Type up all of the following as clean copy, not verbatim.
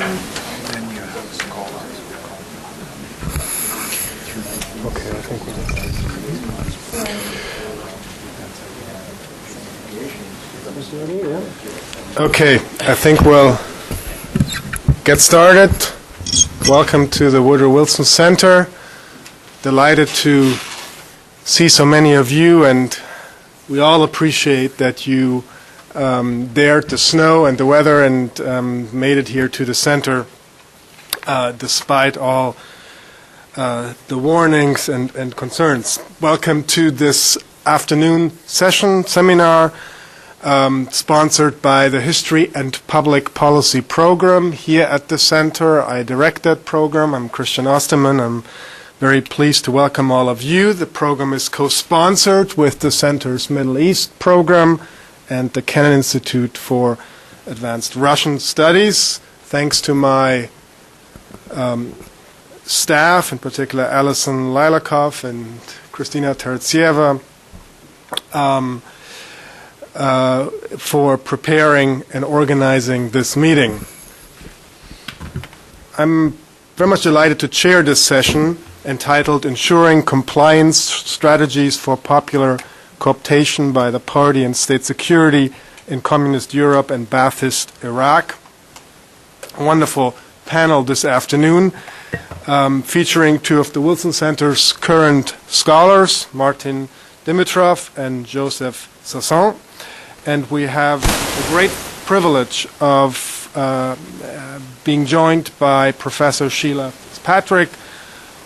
Okay, I think Okay, I think we'll get started. Welcome to the Woodrow Wilson Center. Delighted to see so many of you, and we all appreciate that you dared the snow and the weather and made it here to the center despite all the warnings and concerns. Welcome to this afternoon seminar sponsored by the History and Public Policy Program here at the center. I direct that program. I'm Christian Osterman. I'm very pleased to welcome all of you. The program is co-sponsored with the center's Middle East program and the Kennan Institute for Advanced Russian Studies. Thanks to my staff, in particular Alison Lilakov and Kristina Teretsieva, for preparing and organizing this meeting. I'm very much delighted to chair this session entitled Ensuring Compliance Strategies for Popular Co-Optation by the Party and State Security in Communist Europe and Ba'athist Iraq. A wonderful panel this afternoon featuring two of the Wilson Center's current scholars, Martin Dimitrov and Joseph Sasson. And we have the great privilege of being joined by Professor Sheila Fitzpatrick,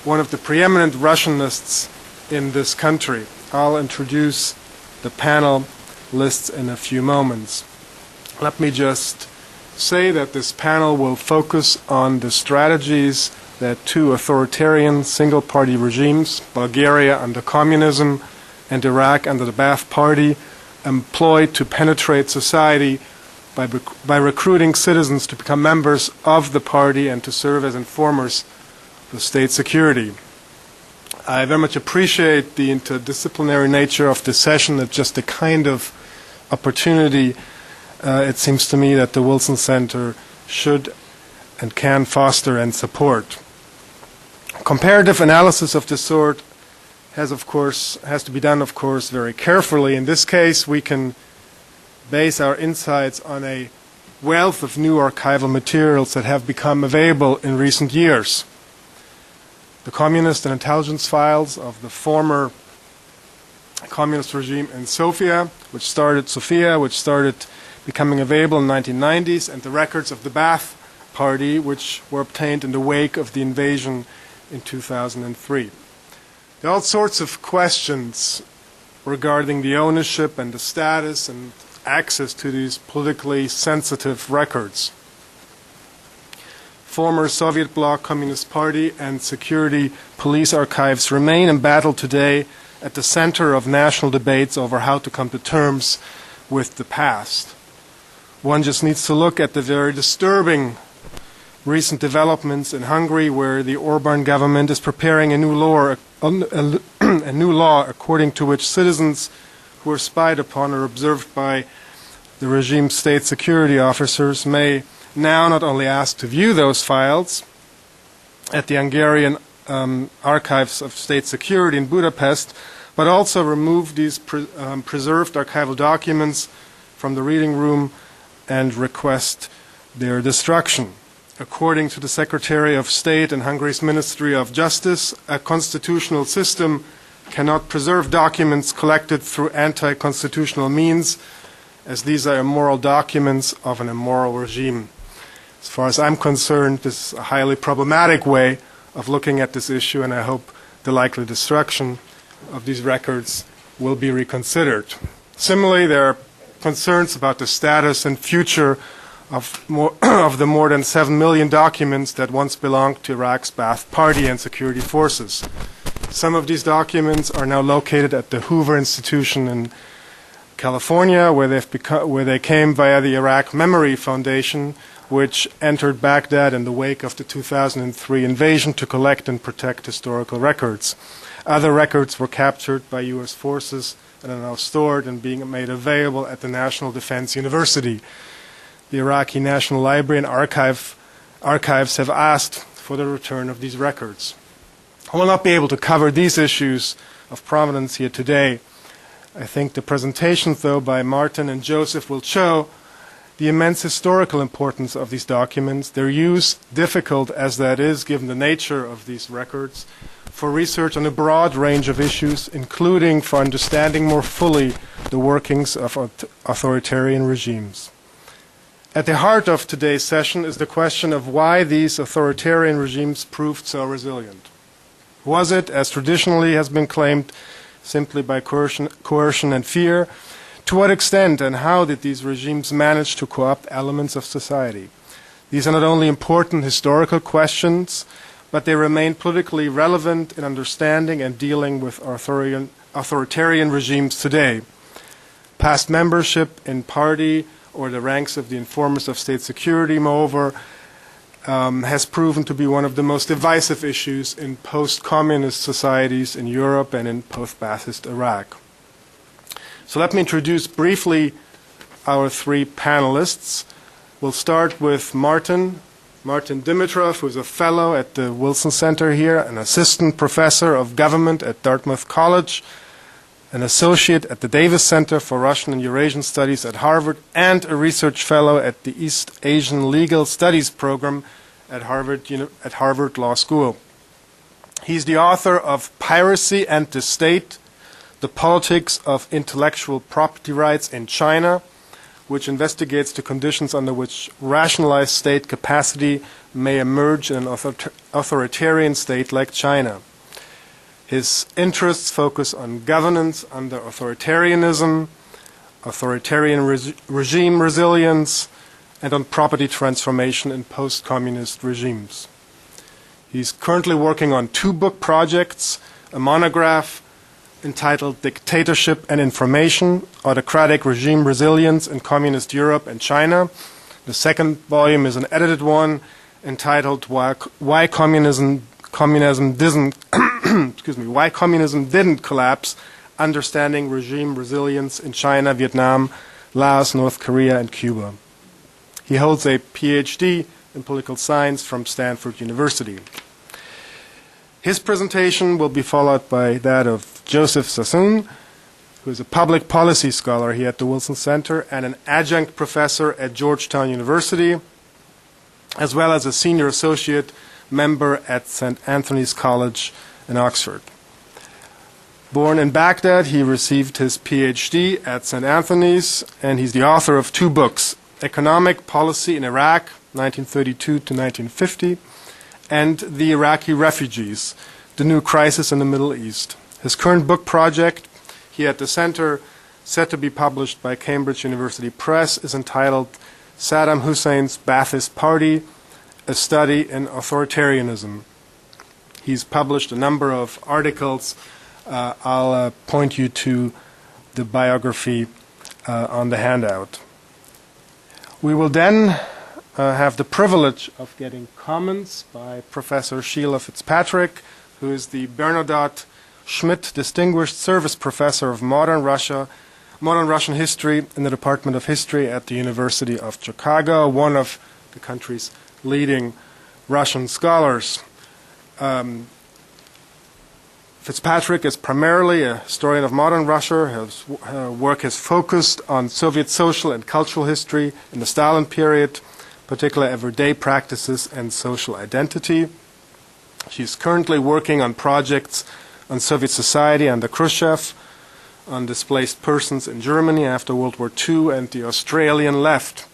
one of the preeminent Russianists in this country. I'll introduce the panel lists in a few moments. Let me just say that this panel will focus on the strategies that two authoritarian single-party regimes, Bulgaria under communism and Iraq under the Ba'ath Party, employed to penetrate society by recruiting citizens to become members of the party and to serve as informers for state security. I very much appreciate the interdisciplinary nature of this session. It's just the kind of opportunity, it seems to me, that the Wilson Center should and can foster and support. Comparative analysis of this sort has to be done, of course, very carefully. In this case, we can base our insights on a wealth of new archival materials that have become available in recent years. The communist and intelligence files of the former communist regime in Sofia, which started becoming available in the 1990s, and the records of the Ba'ath Party, which were obtained in the wake of the invasion in 2003. There are all sorts of questions regarding the ownership and the status and access to these politically sensitive records. Former Soviet bloc Communist Party and security police archives remain embattled today at the center of national debates over how to come to terms with the past. One just needs to look at the very disturbing recent developments in Hungary, where the Orban government is preparing a new law according to which citizens who are spied upon or observed by the regime's state security officers may now not only ask to view those files at the Hungarian Archives of State Security in Budapest, but also remove these preserved archival documents from the reading room and request their destruction. According to the Secretary of State in Hungary's Ministry of Justice, a constitutional system cannot preserve documents collected through anti-constitutional means, as these are immoral documents of an immoral regime. As far as I'm concerned, this is a highly problematic way of looking at this issue, and I hope the likely destruction of these records will be reconsidered. Similarly, there are concerns about the status and future of the more than 7 million documents that once belonged to Iraq's Ba'ath Party and security forces. Some of these documents are now located at the Hoover Institution in California, where they came via the Iraq Memory Foundation, which entered Baghdad in the wake of the 2003 invasion to collect and protect historical records. Other records were captured by U.S. forces and are now stored and being made available at the National Defense University. The Iraqi National Library and archives have asked for the return of these records. I will not be able to cover these issues of provenance here today. I think the presentations, though, by Martin and Joseph will show the immense historical importance of these documents, their use, difficult as that is given the nature of these records, for research on a broad range of issues, including for understanding more fully the workings of authoritarian regimes. At the heart of today's session is the question of why these authoritarian regimes proved so resilient. Was it, as traditionally has been claimed, simply by coercion and fear? To what extent and how did these regimes manage to co-opt elements of society? These are not only important historical questions, but they remain politically relevant in understanding and dealing with authoritarian regimes today. Past membership in party or the ranks of the informers of state security, moreover, has proven to be one of the most divisive issues in post-communist societies in Europe and in post-Ba'athist Iraq. So let me introduce briefly our three panelists. We'll start with Martin Dimitrov, who is a fellow at the Wilson Center here, an assistant professor of government at Dartmouth College, an associate at the Davis Center for Russian and Eurasian Studies at Harvard, and a research fellow at the East Asian Legal Studies program at Harvard Law School. He's the author of Piracy and the State, The Politics of Intellectual Property Rights in China, which investigates the conditions under which rationalized state capacity may emerge in an authoritarian state like China. His interests focus on governance under authoritarianism, authoritarian regime resilience, and on property transformation in post-communist regimes. He's currently working on two book projects, a monograph entitled Dictatorship and Information, Autocratic Regime Resilience in Communist Europe and China. The second volume is an edited one entitled Why Communism Didn't Why Communism Didn't Collapse, Understanding Regime Resilience in China, Vietnam, Laos, North Korea, and Cuba. He holds a PhD in political science from Stanford University. His presentation will be followed by that of Joseph Sassoon, who is a public policy scholar here at the Wilson Center and an adjunct professor at Georgetown University, as well as a senior associate member at St. Anthony's College in Oxford. Born in Baghdad, he received his PhD at St. Anthony's, and he's the author of two books, Economic Policy in Iraq, 1932 to 1950, and The Iraqi Refugees, The New Crisis in the Middle East. His current book project, here at the Center, set to be published by Cambridge University Press, is entitled Saddam Hussein's Ba'athist Party, A Study in Authoritarianism. He's published a number of articles. I'll point you to the biography on the handout. We will then have the privilege of getting comments by Professor Sheila Fitzpatrick, who is the Bernadotte Schmidt Distinguished Service Professor of Modern Russian History in the Department of History at the University of Chicago, one of the country's leading Russian scholars. Fitzpatrick is primarily a historian of modern Russia. His work has focused on Soviet social and cultural history in the Stalin period, particularly everyday practices and social identity. She's currently working on projects on Soviet society under Khrushchev, on displaced persons in Germany after World War II, and the Australian left.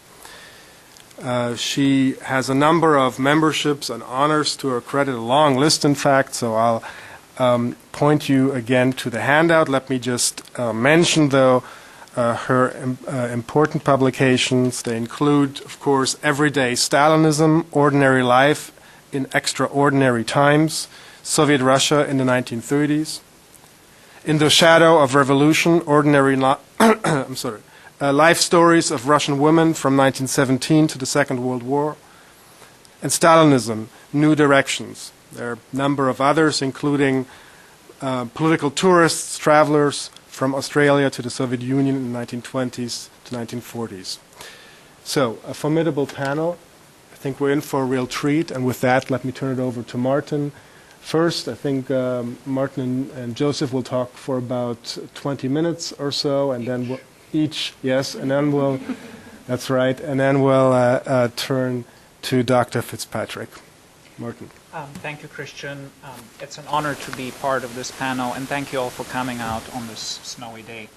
She has a number of memberships and honors to her credit, a long list in fact, so I'll point you again to the handout. Let me just mention, though, her important publications. They include, of course, Everyday Stalinism, Ordinary Life in Extraordinary Times, Soviet Russia in the 1930s, In the Shadow of Revolution, Life Stories of Russian Women from 1917 to the Second World War, and Stalinism, New Directions. There are a number of others, including political tourists, travelers from Australia to the Soviet Union in the 1920s to 1940s. So, a formidable panel. I think we're in for a real treat, and with that, let me turn it over to Martin. First, I think Martin and Joseph will talk for about 20 minutes or so, and then we'll each, yes, and then we'll, that's right, and then we'll turn to Dr. Fitzpatrick. Martin. Thank you, Christian. It's an honor to be part of this panel, and thank you all for coming out on this snowy day.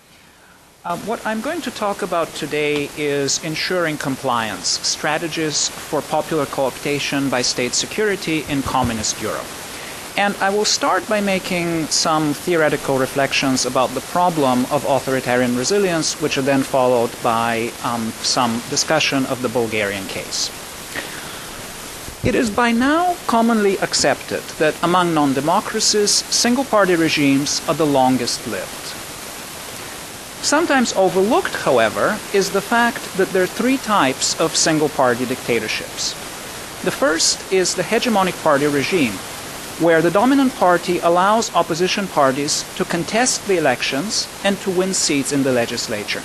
What I'm going to talk about today is ensuring compliance, strategies for popular co-optation by state security in communist Europe. And I will start by making some theoretical reflections about the problem of authoritarian resilience, which are then followed by some discussion of the Bulgarian case. It is by now commonly accepted that among non-democracies, single-party regimes are the longest lived. Sometimes overlooked, however, is the fact that there are three types of single-party dictatorships. The first is the hegemonic party regime, where the dominant party allows opposition parties to contest the elections and to win seats in the legislature.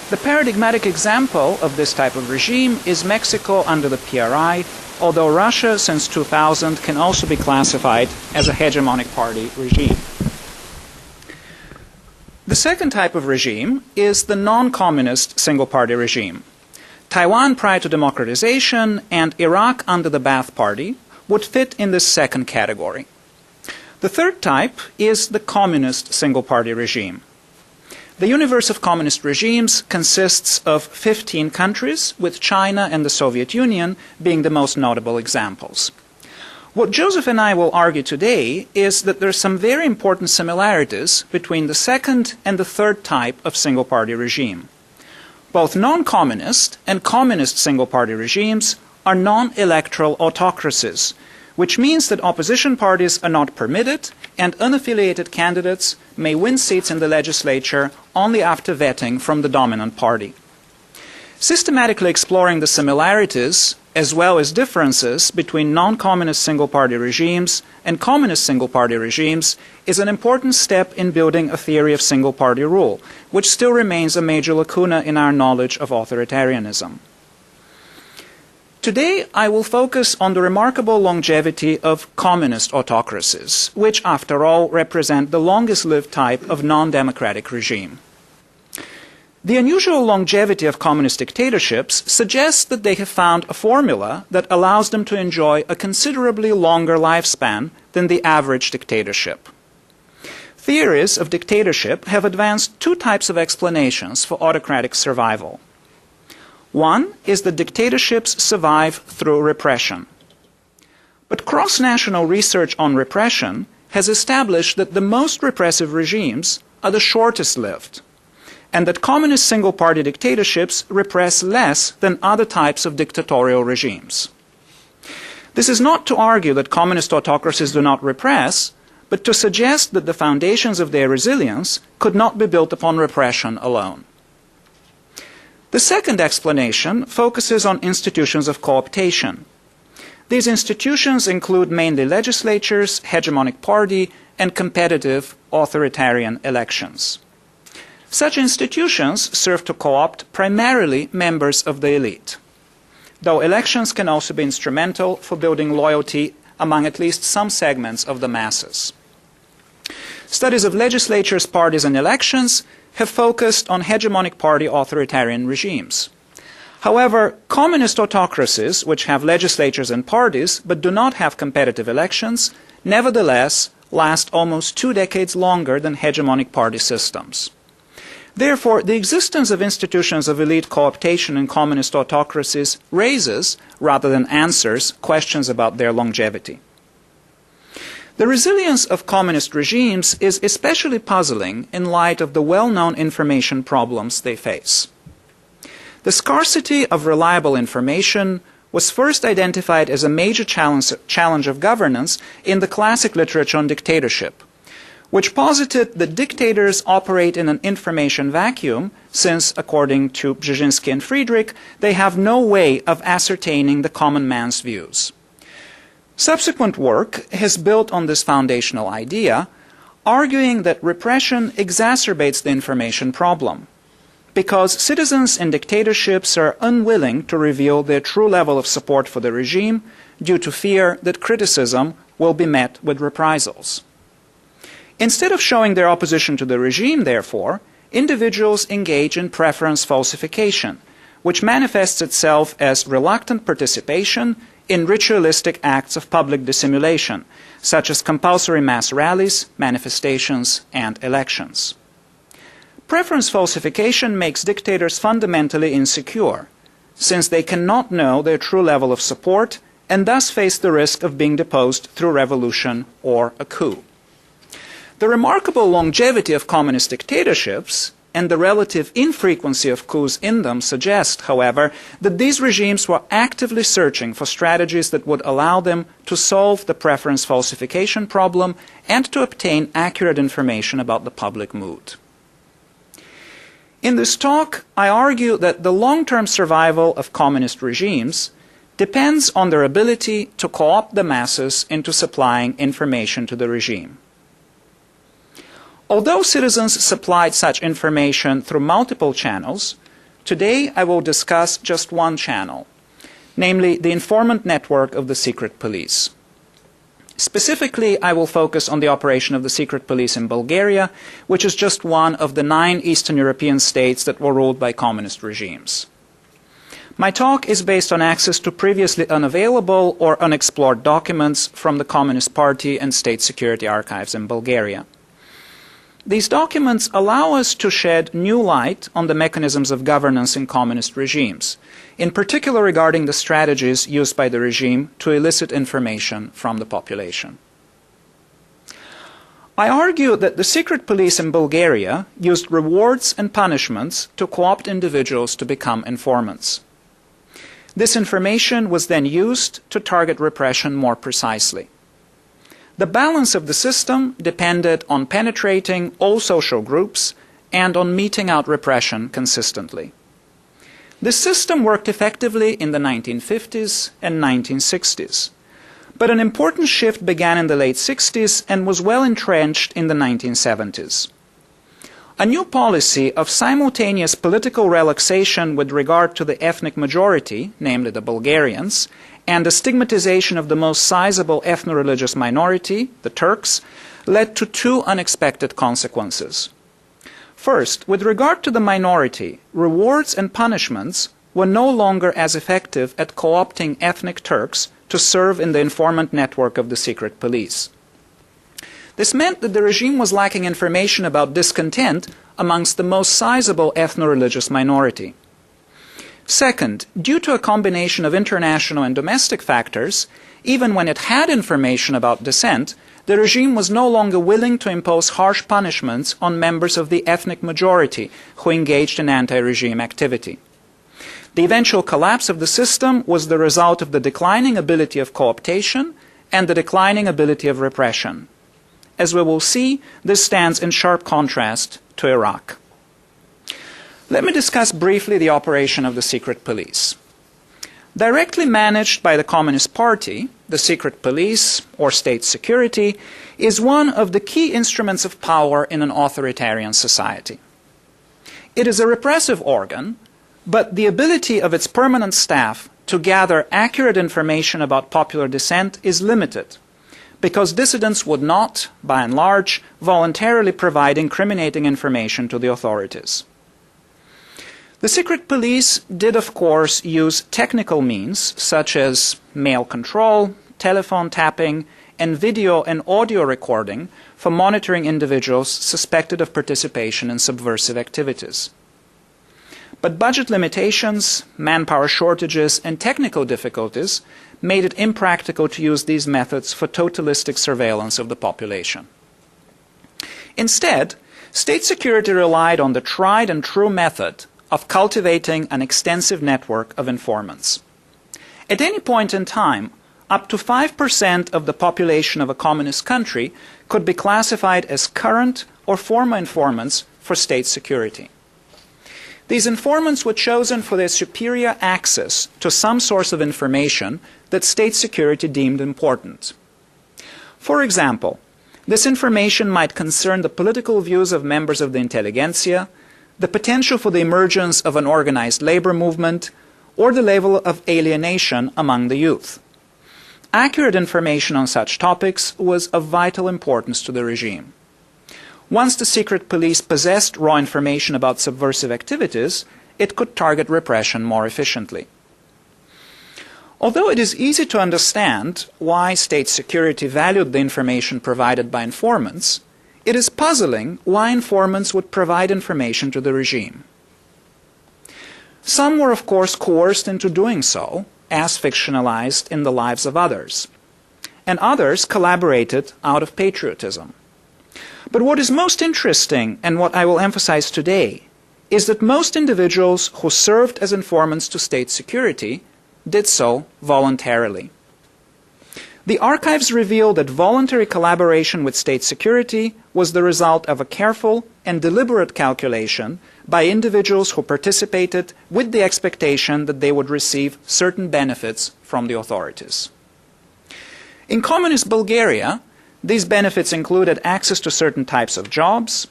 The paradigmatic example of this type of regime is Mexico under the PRI, although Russia since 2000 can also be classified as a hegemonic party regime. The second type of regime is the non-communist single-party regime. Taiwan prior to democratization and Iraq under the Ba'ath Party would fit in this second category. The third type is the communist single-party regime. The universe of communist regimes consists of 15 countries, with China and the Soviet Union being the most notable examples. What Joseph and I will argue today is that there are some very important similarities between the second and the third type of single-party regime. Both non-communist and communist single-party regimes are non-electoral autocracies, which means that opposition parties are not permitted and unaffiliated candidates may win seats in the legislature only after vetting from the dominant party. Systematically exploring the similarities as well as differences between non-communist single-party regimes and communist single-party regimes is an important step in building a theory of single-party rule, which still remains a major lacuna in our knowledge of authoritarianism. Today, I will focus on the remarkable longevity of communist autocracies, which, after all, represent the longest-lived type of non-democratic regime. The unusual longevity of communist dictatorships suggests that they have found a formula that allows them to enjoy a considerably longer lifespan than the average dictatorship. Theories of dictatorship have advanced two types of explanations for autocratic survival. One is that dictatorships survive through repression. But cross-national research on repression has established that the most repressive regimes are the shortest lived, and that communist single-party dictatorships repress less than other types of dictatorial regimes. This is not to argue that communist autocracies do not repress, but to suggest that the foundations of their resilience could not be built upon repression alone. The second explanation focuses on institutions of co-optation. These institutions include mainly legislatures, hegemonic party, and competitive authoritarian elections. Such institutions serve to co-opt primarily members of the elite, though elections can also be instrumental for building loyalty among at least some segments of the masses. Studies of legislatures, parties, and elections have focused on hegemonic party authoritarian regimes. However, communist autocracies, which have legislatures and parties but do not have competitive elections, nevertheless last almost 2 decades longer than hegemonic party systems. Therefore, the existence of institutions of elite co-optation in communist autocracies raises, rather than answers, questions about their longevity. The resilience of communist regimes is especially puzzling in light of the well-known information problems they face. The scarcity of reliable information was first identified as a major challenge of governance in the classic literature on dictatorship, which posited that dictators operate in an information vacuum since, according to Brzezinski and Friedrich, they have no way of ascertaining the common man's views. Subsequent work has built on this foundational idea, arguing that repression exacerbates the information problem. because citizens in dictatorships are unwilling to reveal their true level of support for the regime due to fear that criticism will be met with reprisals. Instead of showing their opposition to the regime, therefore, individuals engage in preference falsification, which manifests itself as reluctant participation in ritualistic acts of public dissimulation, such as compulsory mass rallies, manifestations, and elections. Preference falsification makes dictators fundamentally insecure, since they cannot know their true level of support and thus face the risk of being deposed through revolution or a coup. The remarkable longevity of communist dictatorships and the relative infrequency of coups in them suggest, however, that these regimes were actively searching for strategies that would allow them to solve the preference falsification problem and to obtain accurate information about the public mood. In this talk, I argue that the long-term survival of communist regimes depends on their ability to co-opt the masses into supplying information to the regime. Although citizens supplied such information through multiple channels, today I will discuss just one channel, namely the informant network of the secret police. Specifically, I will focus on the operation of the secret police in Bulgaria, which is just one of the 9 Eastern European states that were ruled by communist regimes. My talk is based on access to previously unavailable or unexplored documents from the Communist Party and state security archives in Bulgaria. These documents allow us to shed new light on the mechanisms of governance in communist regimes, in particular regarding the strategies used by the regime to elicit information from the population. I argue that the secret police in Bulgaria used rewards and punishments to co-opt individuals to become informants. This information was then used to target repression more precisely. The balance of the system depended on penetrating all social groups and on meting out repression consistently. This system worked effectively in the 1950s and 1960s, but an important shift began in the late 60s and was well entrenched in the 1970s. A new policy of simultaneous political relaxation with regard to the ethnic majority, namely the Bulgarians, and the stigmatization of the most sizable ethno-religious minority, the Turks, led to 2 unexpected consequences. First, with regard to the minority, rewards and punishments were no longer as effective at co-opting ethnic Turks to serve in the informant network of the secret police. This meant that the regime was lacking information about discontent amongst the most sizable ethno-religious minority. Second, due to a combination of international and domestic factors, even when it had information about dissent, the regime was no longer willing to impose harsh punishments on members of the ethnic majority who engaged in anti-regime activity. The eventual collapse of the system was the result of the declining ability of co-optation and the declining ability of repression. As we will see, this stands in sharp contrast to Iraq. Let me discuss briefly the operation of the secret police. Directly managed by the Communist Party, the secret police, or state security, is one of the key instruments of power in an authoritarian society. It is a repressive organ, but the ability of its permanent staff to gather accurate information about popular dissent is limited, because dissidents would not, by and large, voluntarily provide incriminating information to the authorities. The secret police did, of course, use technical means such as mail control, telephone tapping, and video and audio recording for monitoring individuals suspected of participation in subversive activities. But budget limitations, manpower shortages, and technical difficulties made it impractical to use these methods for totalistic surveillance of the population. Instead, state security relied on the tried and true method of cultivating an extensive network of informants. At any point in time, up to 5% of the population of a communist country could be classified as current or former informants for state security. These informants were chosen for their superior access to some source of information that state security deemed important. For example, this information might concern the political views of members of the intelligentsia, the potential for the emergence of an organized labor movement, or the level of alienation among the youth. Accurate information on such topics was of vital importance to the regime. Once the secret police possessed raw information about subversive activities, it could target repression more efficiently. Although it is easy to understand why state security valued the information provided by informants, it is puzzling why informants would provide information to the regime. Some were, of course, coerced into doing so, as fictionalized in the lives of others, and others collaborated out of patriotism. But what is most interesting, and what I will emphasize today, is that most individuals who served as informants to state security did so voluntarily. The archives reveal that voluntary collaboration with state security was the result of a careful and deliberate calculation by individuals who participated with the expectation that they would receive certain benefits from the authorities. In communist Bulgaria, these benefits included access to certain types of jobs,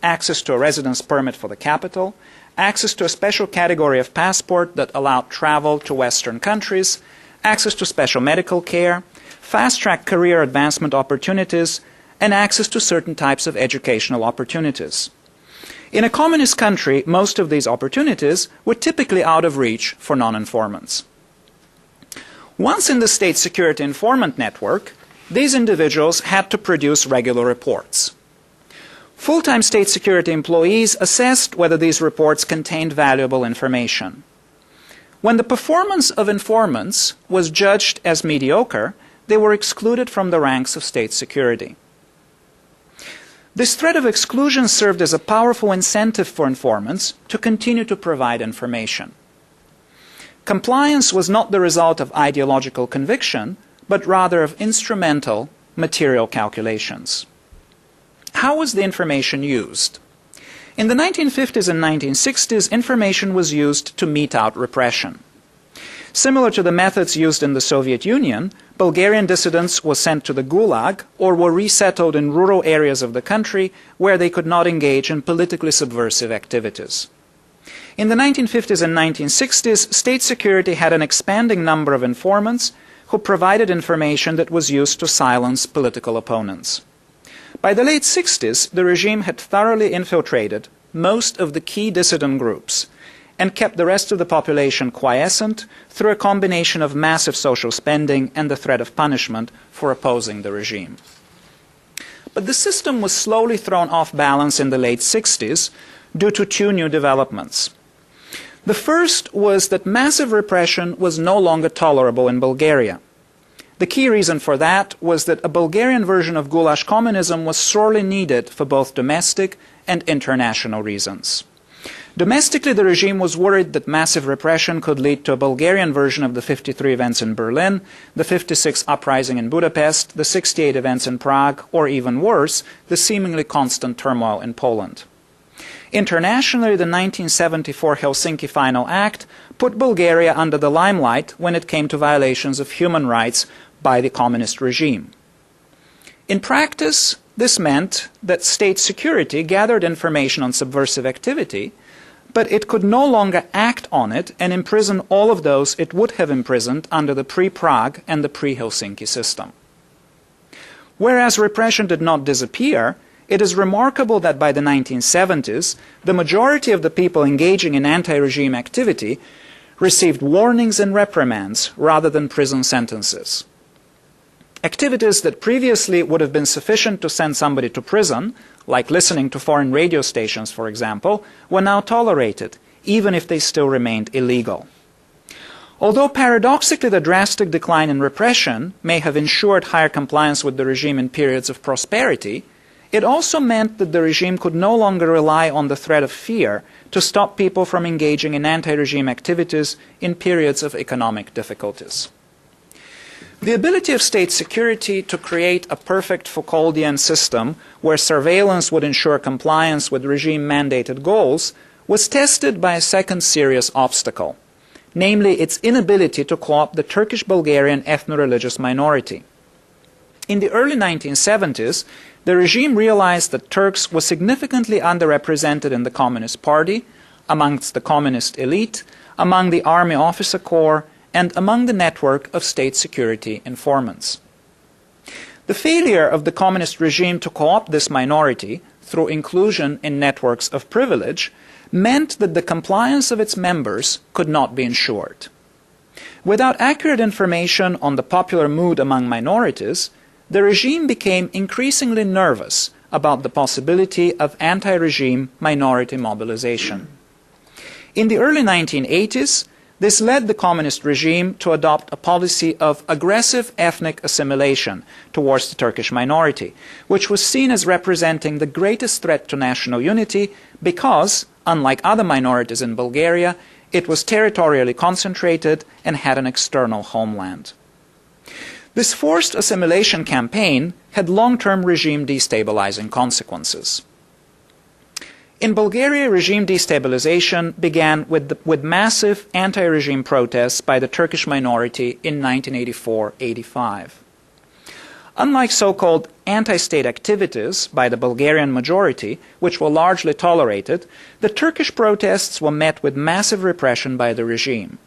access to a residence permit for the capital, access to a special category of passport that allowed travel to Western countries, access to special medical care, fast-track career advancement opportunities, and access to certain types of educational opportunities. In a communist country, most of these opportunities were typically out of reach for non-informants. Once in the state security informant network, these individuals had to produce regular reports. Full-time state security employees assessed whether these reports contained valuable information. When the performance of informants was judged as mediocre, they were excluded from the ranks of state security. This threat of exclusion served as a powerful incentive for informants to continue to provide information. Compliance was not the result of ideological conviction, but rather of instrumental material calculations. How was the information used? In the 1950s and 1960s, information was used to mete out repression. Similar to the methods used in the Soviet Union, Bulgarian dissidents were sent to the Gulag or were resettled in rural areas of the country where they could not engage in politically subversive activities. In the 1950s and 1960s, state security had an expanding number of informants who provided information that was used to silence political opponents. By the late 60s, the regime had thoroughly infiltrated most of the key dissident groups and kept the rest of the population quiescent through a combination of massive social spending and the threat of punishment for opposing the regime. But the system was slowly thrown off balance in the late 60s due to two new developments. The first was that massive repression was no longer tolerable in Bulgaria. The key reason for that was that a Bulgarian version of goulash communism was sorely needed for both domestic and international reasons. Domestically, the regime was worried that massive repression could lead to a Bulgarian version of the 53 events in Berlin, the 56 uprising in Budapest, the 68 events in Prague, or even worse, the seemingly constant turmoil in Poland. Internationally, the 1974 Helsinki Final Act put Bulgaria under the limelight when it came to violations of human rights by the communist regime. In practice, this meant that state security gathered information on subversive activity, but it could no longer act on it and imprison all of those it would have imprisoned under the pre-Prague and the pre-Helsinki system. Whereas repression did not disappear, it is remarkable that by the 1970s, the majority of the people engaging in anti-regime activity received warnings and reprimands rather than prison sentences. Activities that previously would have been sufficient to send somebody to prison, like listening to foreign radio stations, for example, were now tolerated, even if they still remained illegal. Although paradoxically the drastic decline in repression may have ensured higher compliance with the regime in periods of prosperity, it also meant that the regime could no longer rely on the threat of fear to stop people from engaging in anti-regime activities in periods of economic difficulties. The ability of state security to create a perfect Foucauldian system where surveillance would ensure compliance with regime-mandated goals was tested by a second serious obstacle, namely its inability to co-opt the Turkish-Bulgarian ethno-religious minority. In the early 1970s, the regime realized that Turks were significantly underrepresented in the Communist Party, amongst the communist elite, among the army officer corps, and among the network of state security informants. The failure of the communist regime to co-opt this minority through inclusion in networks of privilege meant that the compliance of its members could not be ensured. Without accurate information on the popular mood among minorities, the regime became increasingly nervous about the possibility of anti-regime minority mobilization. In the early 1980s, this led the communist regime to adopt a policy of aggressive ethnic assimilation towards the Turkish minority, which was seen as representing the greatest threat to national unity because, unlike other minorities in Bulgaria, it was territorially concentrated and had an external homeland. This forced assimilation campaign had long-term regime destabilizing consequences. In Bulgaria, regime destabilization began with massive anti-regime protests by the Turkish minority in 1984-85. Unlike so-called anti-state activities by the Bulgarian majority, which were largely tolerated, the Turkish protests were met with massive repression by the regime.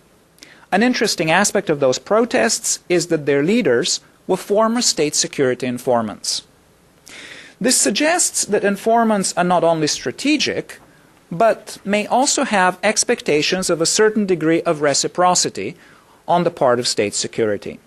An interesting aspect of those protests is that their leaders were former state security informants. This suggests that informants are not only strategic, but may also have expectations of a certain degree of reciprocity on the part of state security.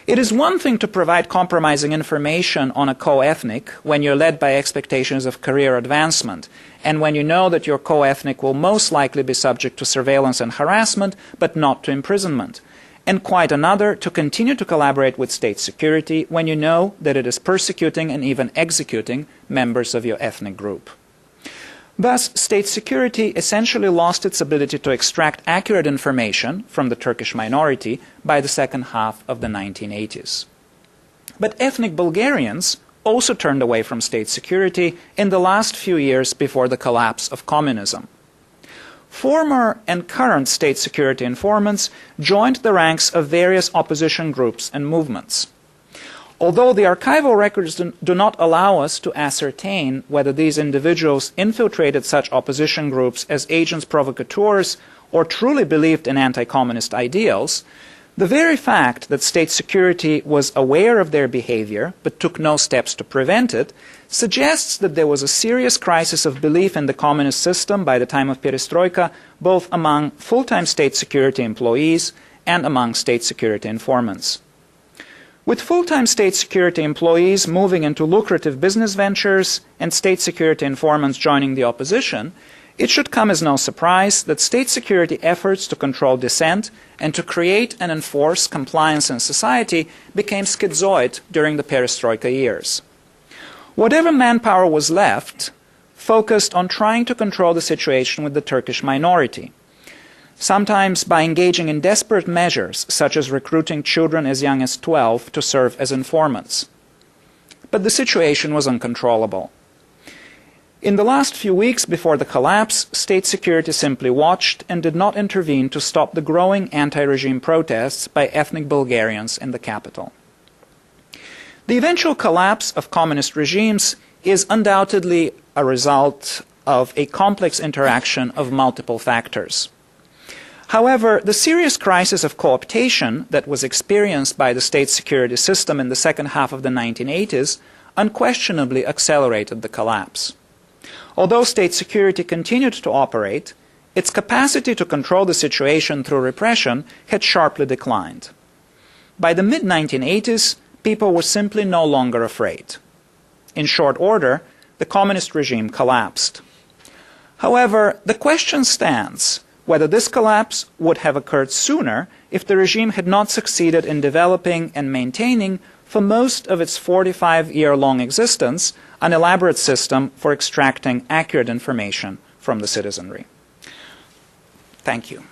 It is one thing to provide compromising information on a co-ethnic when you're led by expectations of career advancement, and when you know that your co-ethnic will most likely be subject to surveillance and harassment, but not to imprisonment. And quite another to continue to collaborate with state security when you know that it is persecuting and even executing members of your ethnic group. Thus, state security essentially lost its ability to extract accurate information from the Turkish minority by the second half of the 1980s. But ethnic Bulgarians also turned away from state security in the last few years before the collapse of communism. Former and current state security informants joined the ranks of various opposition groups and movements. Although the archival records do not allow us to ascertain whether these individuals infiltrated such opposition groups as agents provocateurs or truly believed in anti-communist ideals, the very fact that state security was aware of their behavior but took no steps to prevent it suggests that there was a serious crisis of belief in the communist system by the time of perestroika, both among full-time state security employees and among state security informants. With full-time state security employees moving into lucrative business ventures and state security informants joining the opposition, it should come as no surprise that state security efforts to control dissent and to create and enforce compliance in society became schizoid during the perestroika years. Whatever manpower was left focused on trying to control the situation with the Turkish minority, sometimes by engaging in desperate measures such as recruiting children as young as 12 to serve as informants. But the situation was uncontrollable. In the last few weeks before the collapse, state security simply watched and did not intervene to stop the growing anti-regime protests by ethnic Bulgarians in the capital. The eventual collapse of communist regimes is undoubtedly a result of a complex interaction of multiple factors. However, the serious crisis of co-optation that was experienced by the state security system in the second half of the 1980s unquestionably accelerated the collapse. Although state security continued to operate, its capacity to control the situation through repression had sharply declined. By the mid-1980s, people were simply no longer afraid. In short order, the communist regime collapsed. However, the question stands whether this collapse would have occurred sooner if the regime had not succeeded in developing and maintaining, for most of its 45-year-long existence, an elaborate system for extracting accurate information from the citizenry. Thank you.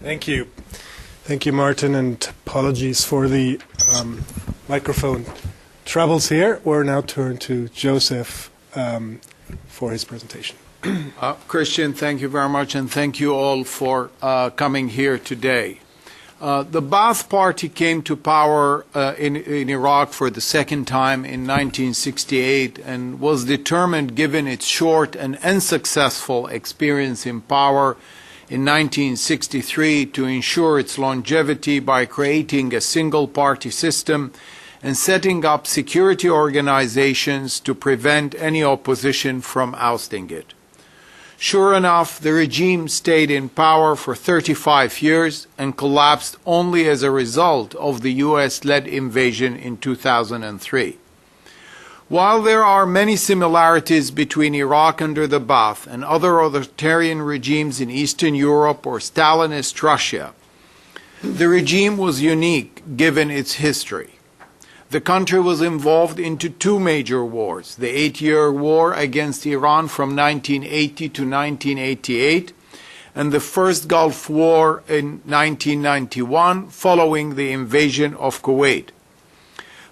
Thank you. Thank you, Martin, and apologies for the microphone troubles here. We'll now turn to Joseph for his presentation. Christian, thank you very much, and thank you all for coming here today. The Ba'ath Party came to power in Iraq for the second time in 1968 and was determined, given its short and unsuccessful experience in power in 1963, to ensure its longevity by creating a single-party system and setting up security organizations to prevent any opposition from ousting it. Sure enough, the regime stayed in power for 35 years and collapsed only as a result of the US-led invasion in 2003. While there are many similarities between Iraq under the Ba'ath and other authoritarian regimes in Eastern Europe or Stalinist Russia, the regime was unique given its history. The country was involved into two major wars, the 8-year war against Iran from 1980 to 1988, and the first Gulf War in 1991 following the invasion of Kuwait.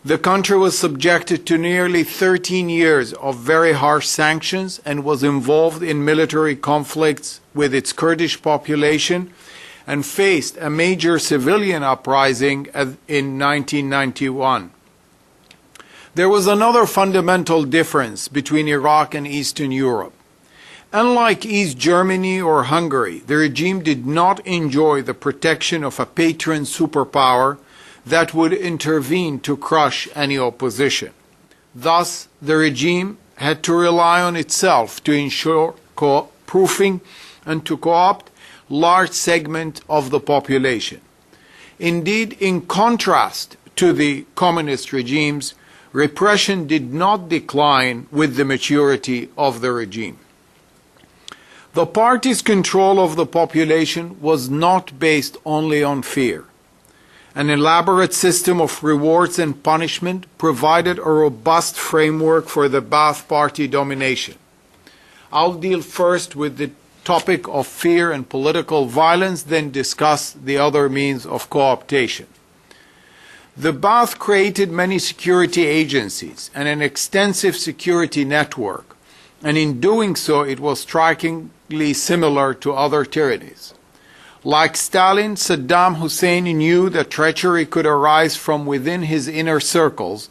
The country was subjected to nearly 13 years of very harsh sanctions and was involved in military conflicts with its Kurdish population and faced a major civilian uprising in 1991. There was another fundamental difference between Iraq and Eastern Europe. Unlike East Germany or Hungary, the regime did not enjoy the protection of a patron superpower that would intervene to crush any opposition. Thus, the regime had to rely on itself to ensure proofing and to co-opt large segment of the population. Indeed, in contrast to the communist regimes, repression did not decline with the maturity of the regime. The party's control of the population was not based only on fear. An elaborate system of rewards and punishment provided a robust framework for the Ba'ath Party domination. I'll deal first with the topic of fear and political violence, then discuss the other means of co-optation. The Ba'ath created many security agencies and an extensive security network, and in doing so it was strikingly similar to other tyrannies. Like Stalin, Saddam Hussein knew that treachery could arise from within his inner circles,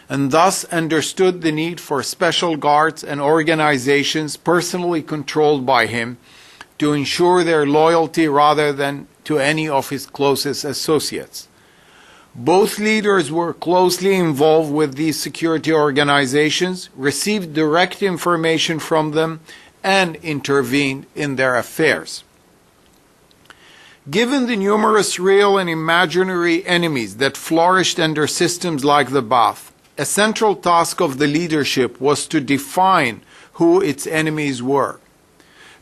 and thus understood the need for special guards and organizations personally controlled by him to ensure their loyalty rather than to any of his closest associates. Both leaders were closely involved with these security organizations, received direct information from them, and intervened in their affairs. Given the numerous real and imaginary enemies that flourished under systems like the Ba'ath, a central task of the leadership was to define who its enemies were.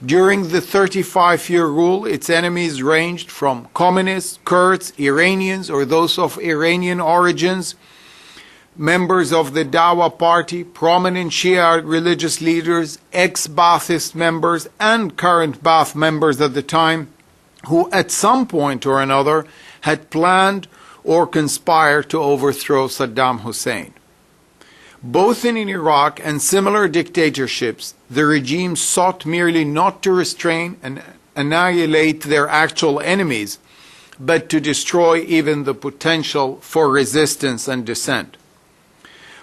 During the 35-year rule, its enemies ranged from communists, Kurds, Iranians, or those of Iranian origins, members of the Dawa party, prominent Shia religious leaders, ex-Ba'athist members, and current Ba'ath members at the time, who at some point or another had planned or conspired to overthrow Saddam Hussein. Both in Iraq and similar dictatorships, the regime sought merely not to restrain and annihilate their actual enemies, but to destroy even the potential for resistance and dissent.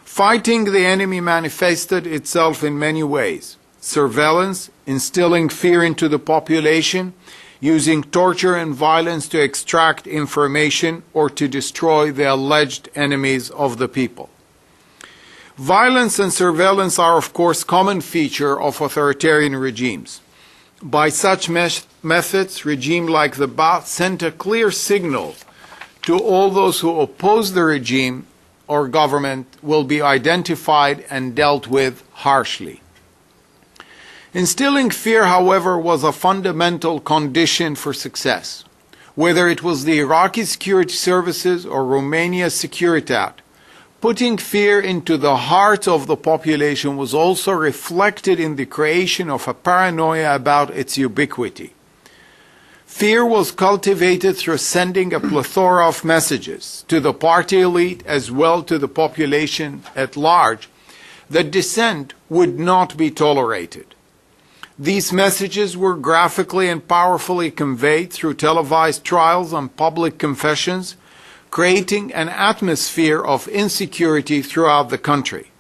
Fighting the enemy manifested itself in many ways: surveillance, instilling fear into the population, using torture and violence to extract information or to destroy the alleged enemies of the people. Violence and surveillance are, of course, common feature of authoritarian regimes. By such methods, regimes like the Ba'ath sent a clear signal to all those who oppose the regime or government will be identified and dealt with harshly. Instilling fear, however, was a fundamental condition for success. Whether it was the Iraqi security services or Romania's Securitate, putting fear into the heart of the population was also reflected in the creation of a paranoia about its ubiquity. Fear was cultivated through sending a plethora of messages to the party elite as well to the population at large that dissent would not be tolerated. These messages were graphically and powerfully conveyed through televised trials and public confessions, creating an atmosphere of insecurity throughout the country.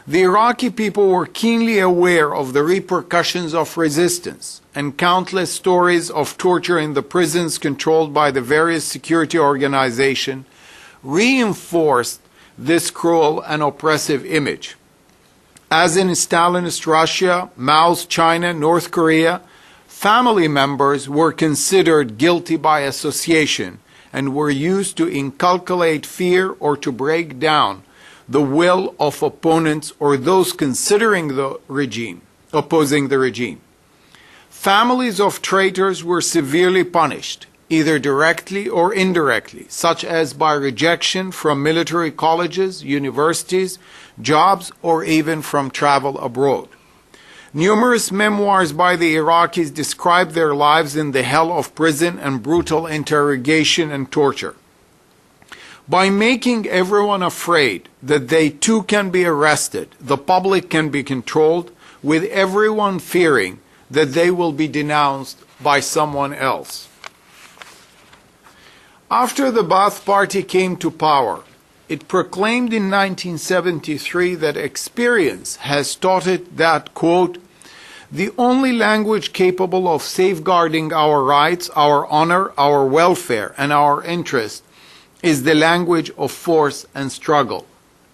The Iraqi people were keenly aware of the repercussions of resistance, and countless stories of torture in the prisons controlled by the various security organizations reinforced this cruel and oppressive image. As in Stalinist Russia, Mao's China, North Korea, family members were considered guilty by association and were used to inculcate fear or to break down the will of opponents or those considering the regime, opposing the regime. Families of traitors were severely punished, either directly or indirectly, such as by rejection from military colleges, universities, jobs, or even from travel abroad. Numerous memoirs by the Iraqis describe their lives in the hell of prison and brutal interrogation and torture. By making everyone afraid that they too can be arrested, the public can be controlled, with everyone fearing that they will be denounced by someone else. After the Ba'ath Party came to power, it proclaimed in 1973 that experience has taught it that, quote, the only language capable of safeguarding our rights, our honor, our welfare, and our interests is the language of force and struggle,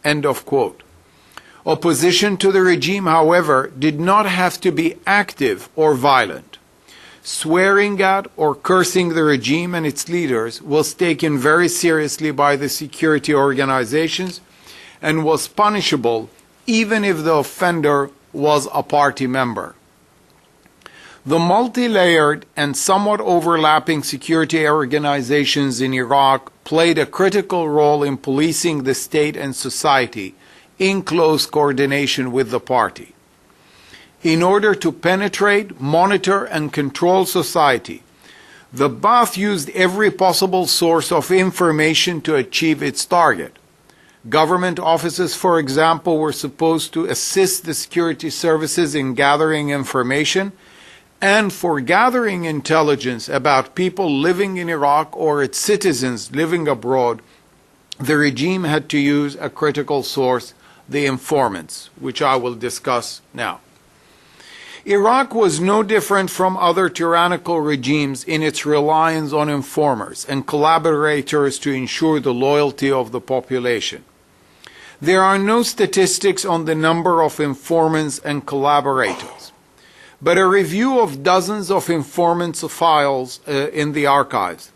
end of quote. Opposition to the regime, however, did not have to be active or violent. Swearing at or cursing the regime and its leaders was taken very seriously by the security organizations and was punishable even if the offender was a party member. The multi-layered and somewhat overlapping security organizations in Iraq played a critical role in policing the state and society in close coordination with the party. In order to penetrate, monitor, and control society, the Ba'ath used every possible source of information to achieve its target. Government offices, for example, were supposed to assist the security services in gathering information, and for gathering intelligence about people living in Iraq or its citizens living abroad, the regime had to use a critical source, the informants, which I will discuss now. Iraq was no different from other tyrannical regimes in its reliance on informers and collaborators to ensure the loyalty of the population. There are no statistics on the number of informants and collaborators, but a review of dozens of informants' files in the archives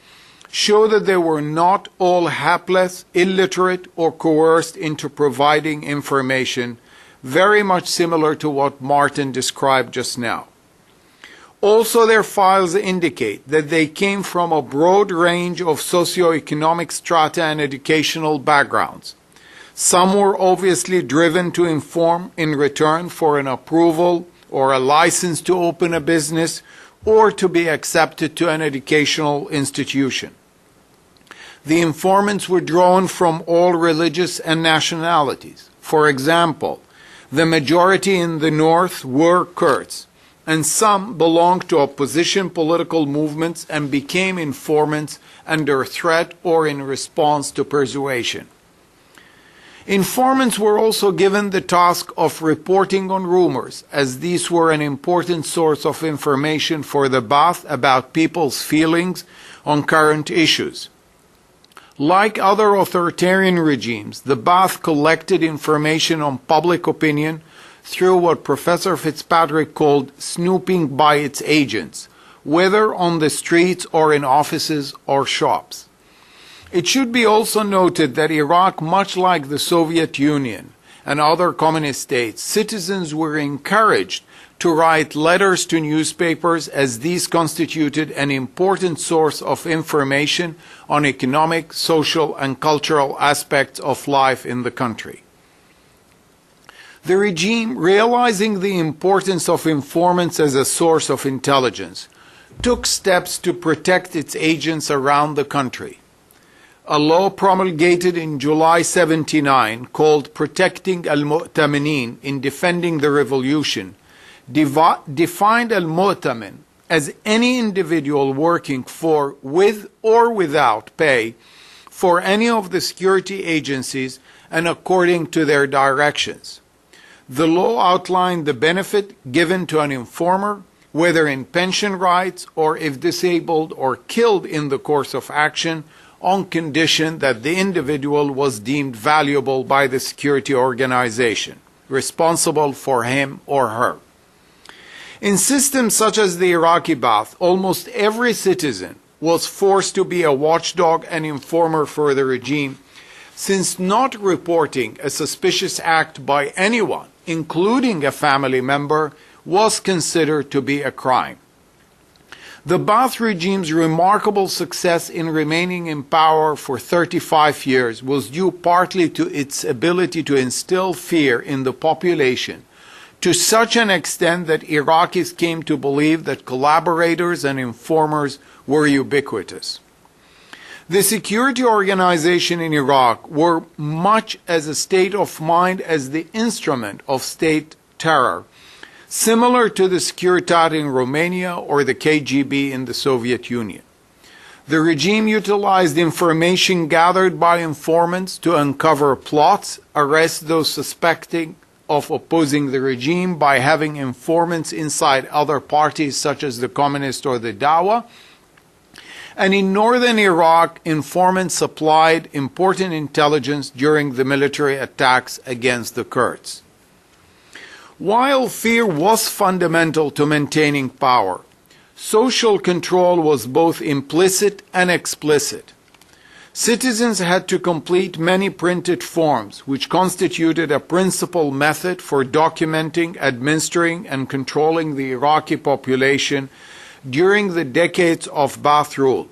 show that they were not all hapless, illiterate, or coerced into providing information, very much similar to what Martin described just now. Also, their files indicate that they came from a broad range of socioeconomic strata and educational backgrounds. Some were obviously driven to inform in return for an approval or a license to open a business or to be accepted to an educational institution. The informants were drawn from all religious and nationalities. For example, the majority in the north were Kurds, and some belonged to opposition political movements and became informants under threat or in response to persuasion. Informants were also given the task of reporting on rumors, as these were an important source of information for the Ba'ath about people's feelings on current issues. Like other authoritarian regimes, the Ba'ath collected information on public opinion through what Professor Fitzpatrick called snooping by its agents, whether on the streets or in offices or shops. It should be also noted that Iraq, much like the Soviet Union and other communist states, citizens were encouraged to write letters to newspapers, as these constituted an important source of information on economic, social, and cultural aspects of life in the country. The regime, realizing the importance of informants as a source of intelligence, took steps to protect its agents around the country. A law promulgated in July 1979 called Protecting al-Mu'taminin in Defending the Revolution defined al-mu'tamin as any individual working for, with, or without pay for any of the security agencies and according to their directions. The law outlined the benefit given to an informer, whether in pension rights or if disabled or killed in the course of action, on condition that the individual was deemed valuable by the security organization responsible for him or her. In systems such as the Iraqi Ba'ath, almost every citizen was forced to be a watchdog and informer for the regime, since not reporting a suspicious act by anyone, including a family member, was considered to be a crime. The Ba'ath regime's remarkable success in remaining in power for 35 years was due partly to its ability to instill fear in the population, to such an extent that Iraqis came to believe that collaborators and informers were ubiquitous. The security organization in Iraq were much as a state of mind as the instrument of state terror, similar to the Securitate in Romania or the KGB in the Soviet Union. The regime utilized information gathered by informants to uncover plots, arrest those suspecting of opposing the regime by having informants inside other parties such as the Communist or the Dawa. And in northern Iraq, informants supplied important intelligence during the military attacks against the Kurds. While fear was fundamental to maintaining power, social control was both implicit and explicit. Citizens had to complete many printed forms, which constituted a principal method for documenting, administering, and controlling the Iraqi population during the decades of Ba'ath rule,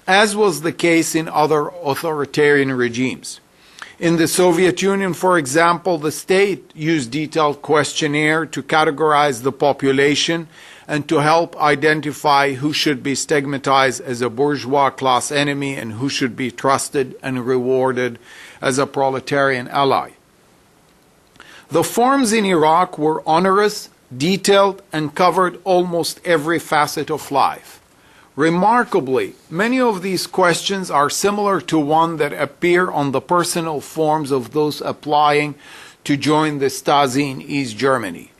as was the case in other authoritarian regimes. In the Soviet Union, for example, the state used detailed questionnaire to categorize the population and to help identify who should be stigmatized as a bourgeois class enemy and who should be trusted and rewarded as a proletarian ally. The forms in Iraq were onerous, detailed, and covered almost every facet of life. Remarkably, many of these questions are similar to one that appear on the personal forms of those applying to join the Stasi in East Germany.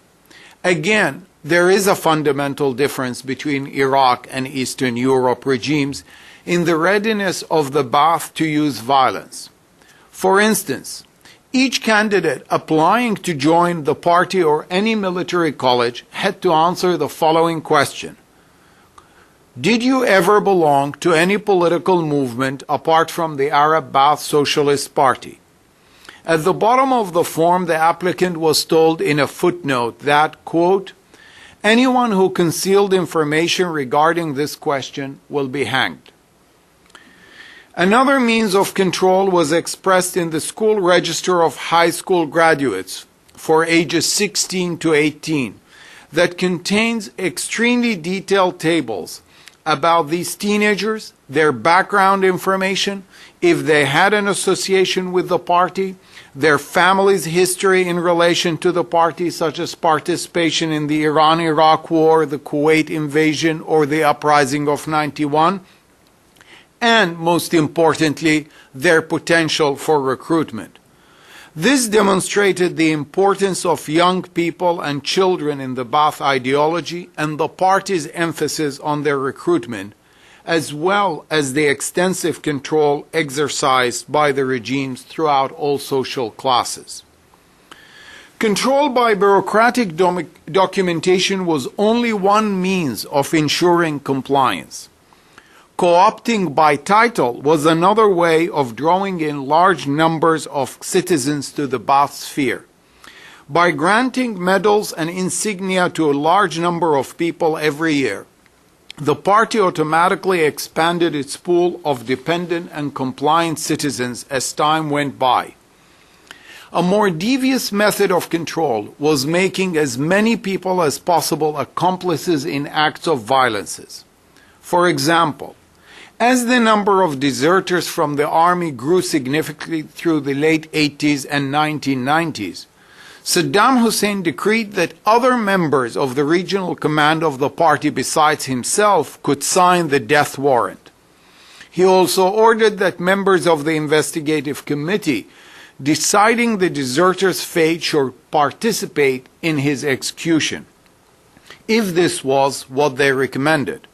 Again, there is a fundamental difference between Iraq and Eastern Europe regimes in the readiness of the Ba'ath to use violence. For instance, each candidate applying to join the party or any military college had to answer the following question. Did you ever belong to any political movement apart from the Arab Ba'ath Socialist Party? At the bottom of the form, the applicant was told in a footnote that, quote, anyone who concealed information regarding this question will be hanged. Another means of control was expressed in the school register of high school graduates for ages 16 to 18 that contains extremely detailed tables about these teenagers, their background information, if they had an association with the party, their family's history in relation to the party, such as participation in the Iran-Iraq War, the Kuwait invasion, or the uprising of '91, and, most importantly, their potential for recruitment. This demonstrated the importance of young people and children in the Ba'ath ideology and the party's emphasis on their recruitment, as well as the extensive control exercised by the regimes throughout all social classes. Control by bureaucratic documentation was only one means of ensuring compliance. Co-opting by title was another way of drawing in large numbers of citizens to the Ba'ath sphere. By granting medals and insignia to a large number of people every year, the party automatically expanded its pool of dependent and compliant citizens as time went by. A more devious method of control was making as many people as possible accomplices in acts of violence. For example, as the number of deserters from the army grew significantly through the late 80s and 1990s, Saddam Hussein decreed that other members of the regional command of the party besides himself could sign the death warrant. He also ordered that members of the investigative committee deciding the deserter's fate should participate in his execution, if this was what they recommended.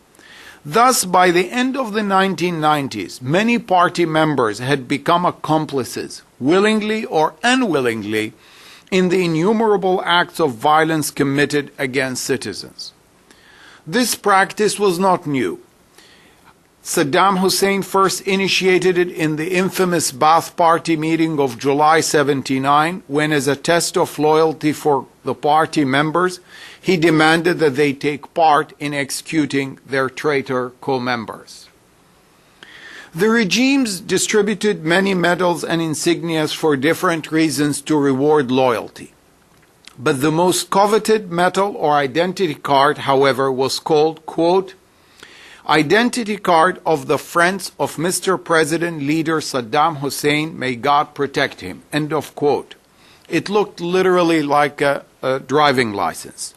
Thus, by the end of the 1990s, many party members had become accomplices, willingly or unwillingly, in the innumerable acts of violence committed against citizens. This practice was not new. Saddam Hussein first initiated it in the infamous Ba'ath Party meeting of July 1979, when, as a test of loyalty for the party members, he demanded that they take part in executing their traitor co-members. The regimes distributed many medals and insignias for different reasons to reward loyalty. But the most coveted medal or identity card, however, was called, quote, "Identity card of the friends of Mr. President leader Saddam Hussein, may God protect him," end of quote. It looked literally like a driving license.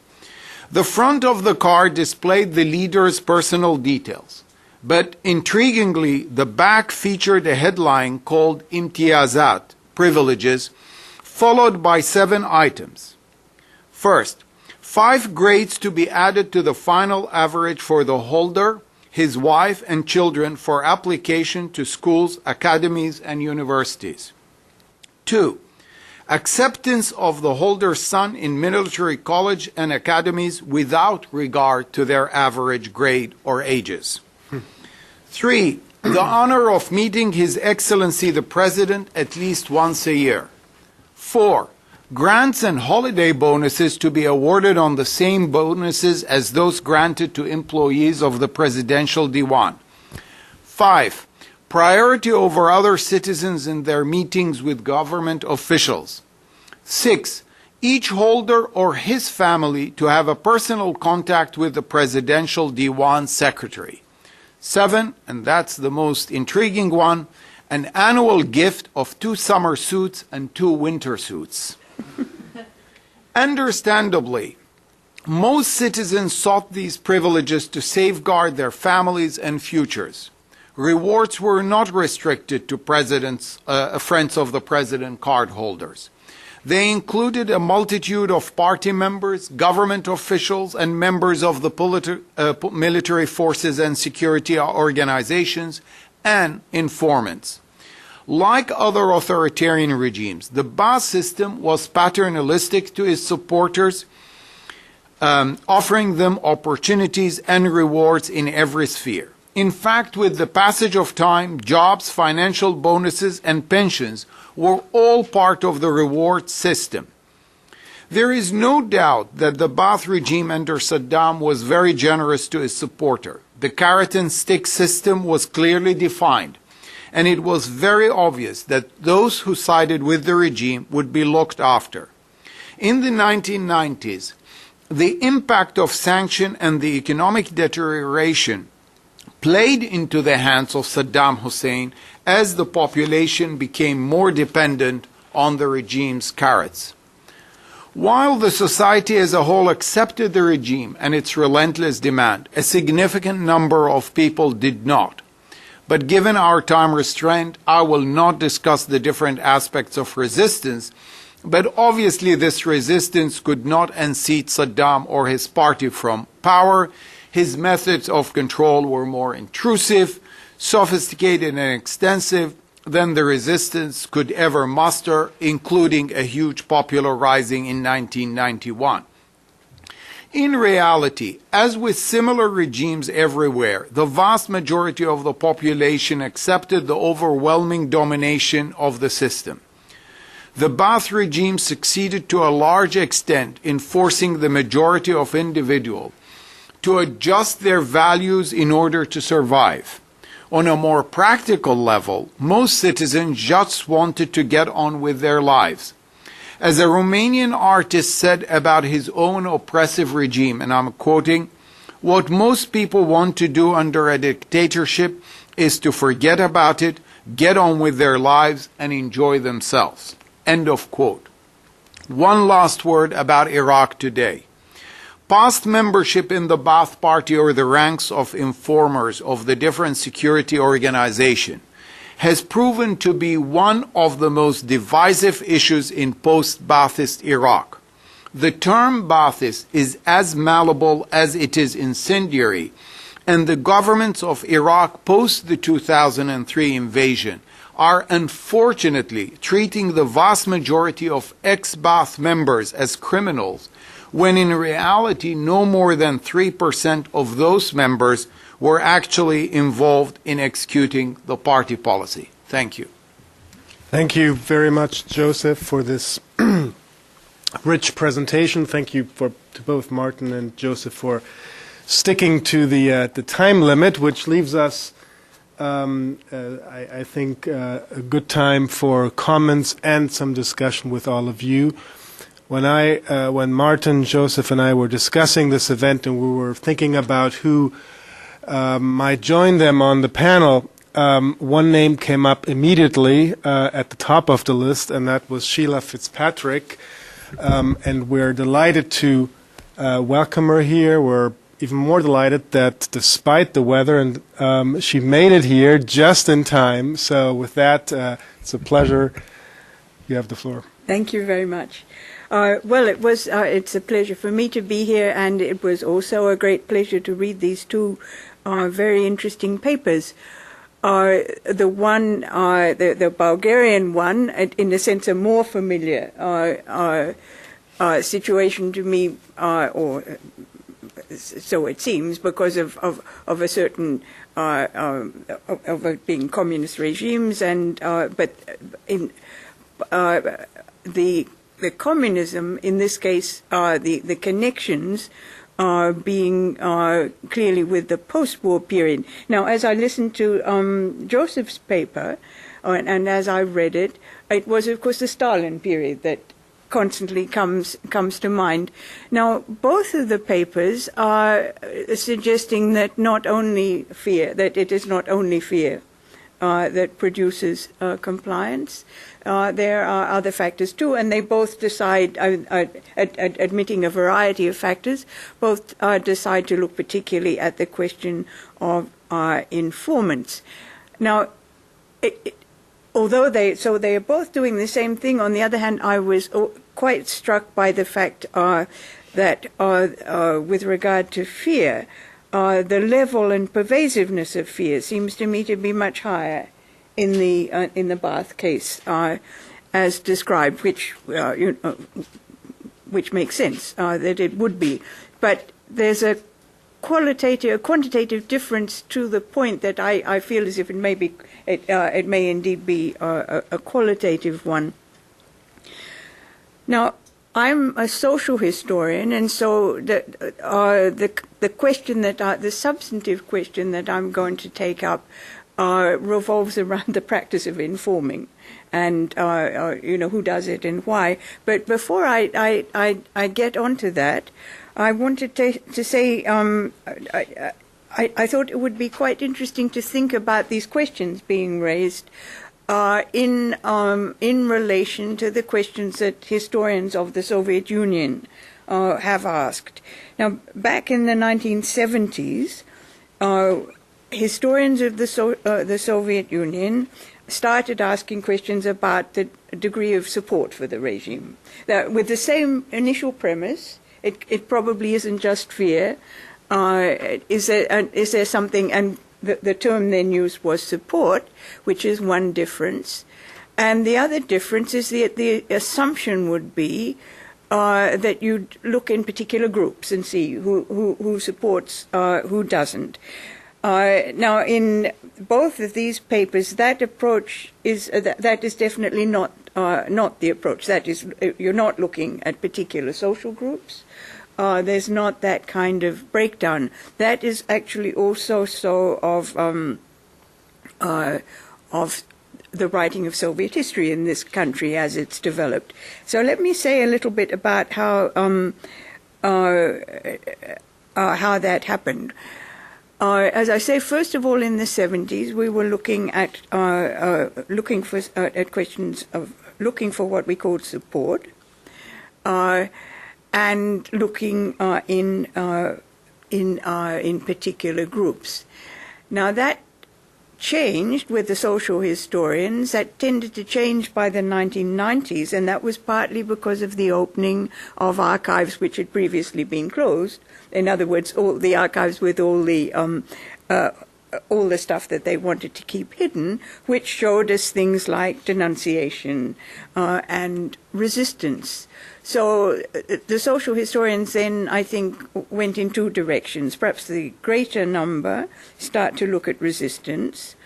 The front of the card displayed the leader's personal details, but intriguingly, the back featured a headline called Imtiyazat, privileges, followed by 7 items. First, 5 grades to be added to the final average for the holder, his wife, and children for application to schools, academies, and universities. 2, acceptance of the holder's son in military college and academies without regard to their average grade or ages. 3, the honor of meeting His Excellency the President at least once a year. 4, grants and holiday bonuses to be awarded on the same bonuses as those granted to employees of the Presidential Diwan. 5, priority over other citizens in their meetings with government officials. 6, each holder or his family to have a personal contact with the Presidential Diwan Secretary. 7, and that's the most intriguing one, an annual gift of 2 summer suits and 2 winter suits. Understandably, most citizens sought these privileges to safeguard their families and futures. Rewards were not restricted to friends of the president cardholders. They included a multitude of party members, government officials, and members of the military forces and security organizations, and informants. Like other authoritarian regimes, the Ba'ath system was paternalistic to its supporters, offering them opportunities and rewards in every sphere. In fact, with the passage of time, jobs, financial bonuses, and pensions were all part of the reward system. There is no doubt that the Ba'ath regime under Saddam was very generous to its supporter. The carrot and stick system was clearly defined, and it was very obvious that those who sided with the regime would be looked after. In the 1990s, the impact of sanction and the economic deterioration played into the hands of Saddam Hussein as the population became more dependent on the regime's carrots. While the society as a whole accepted the regime and its relentless demand, a significant number of people did not. But given our time restraint, I will not discuss the different aspects of resistance, but obviously this resistance could not unseat Saddam or his party from power. His methods of control were more intrusive, sophisticated, and extensive than the resistance could ever muster, including a huge popular rising in 1991. In reality, as with similar regimes everywhere, the vast majority of the population accepted the overwhelming domination of the system. The Ba'ath regime succeeded to a large extent in forcing the majority of individuals to adjust their values in order to survive. On a more practical level, most citizens just wanted to get on with their lives. As a Romanian artist said about his own oppressive regime, and I'm quoting, "What most people want to do under a dictatorship is to forget about it, get on with their lives, and enjoy themselves." End of quote. One last word about Iraq today. Past membership in the Ba'ath Party or the ranks of informers of the different security organizations has proven to be one of the most divisive issues in post-Ba'athist Iraq. The term Ba'athist is as malleable as it is incendiary, and the governments of Iraq post the 2003 invasion are unfortunately treating the vast majority of ex-Ba'ath members as criminals, when in reality no more than 3% of those members were actually involved in executing the party policy. Thank you. Thank you very much, Joseph, for this rich presentation. Thank you to both Martin and Joseph for sticking to the time limit, which leaves us, I think, a good time for comments and some discussion with all of you. When Martin, Joseph, and I were discussing this event and we were thinking about who might join them on the panel, one name came up immediately at the top of the list, and that was Sheila Fitzpatrick. And we're delighted to welcome her here. We're even more delighted that despite the weather, and she made it here just in time. So with that, it's a pleasure. You have the floor. Thank you very much. Well, it's a pleasure for me to be here, and it was also a great pleasure to read these two very interesting papers. The one, the Bulgarian one, in a sense, a more familiar situation to me, or so it seems, because of a certain of it being communist regimes, and but in the communism, in this case, the connections being clearly with the post-war period. Now, as I listened to Joseph's paper, and as I read it, it was, of course, the Stalin period that constantly comes to mind. Now, both of the papers are suggesting that that it is not only fear that produces compliance. There are other factors too, and they both decide, admitting a variety of factors, both decide to look particularly at the question of informants. Now, although they are both doing the same thing, on the other hand, I was quite struck by the fact that with regard to fear, the level and pervasiveness of fear seems to me to be much higher in the Ba'ath case, as described, which makes sense that it would be. But there's a quantitative difference to the point that I feel as if it may indeed be a qualitative one. Now, I'm a social historian, and so the question the substantive question that I'm going to take up revolves around the practice of informing, and who does it and why. But before I get onto that, I wanted to say I thought it would be quite interesting to think about these questions being raised in relation to the questions that historians of the Soviet Union have asked. Now, back in the 1970s, historians of the Soviet Union started asking questions about the degree of support for the regime. Now, with the same initial premise, it probably isn't just fear. Is there something, and the term then used was support, which is one difference. And the other difference is the assumption would be that you'd look in particular groups and see who supports, who doesn't. Now, in both of these papers, that approach is definitely not the approach. That is, you're not looking at particular social groups. There's not that kind of breakdown. That is actually also so of the writing of Soviet history in this country as it's developed. So let me say a little bit about how that happened. As I say, first of all, in the 70s, we were looking at questions of looking for what we called support. and looking in particular groups. Now that changed with the social historians. That tended to change by the 1990s, and that was partly because of the opening of archives which had previously been closed. In other words, all the archives with all the stuff that they wanted to keep hidden, which showed us things like denunciation and resistance. So the social historians then, I think, went in two directions. Perhaps the greater number start to look at resistance,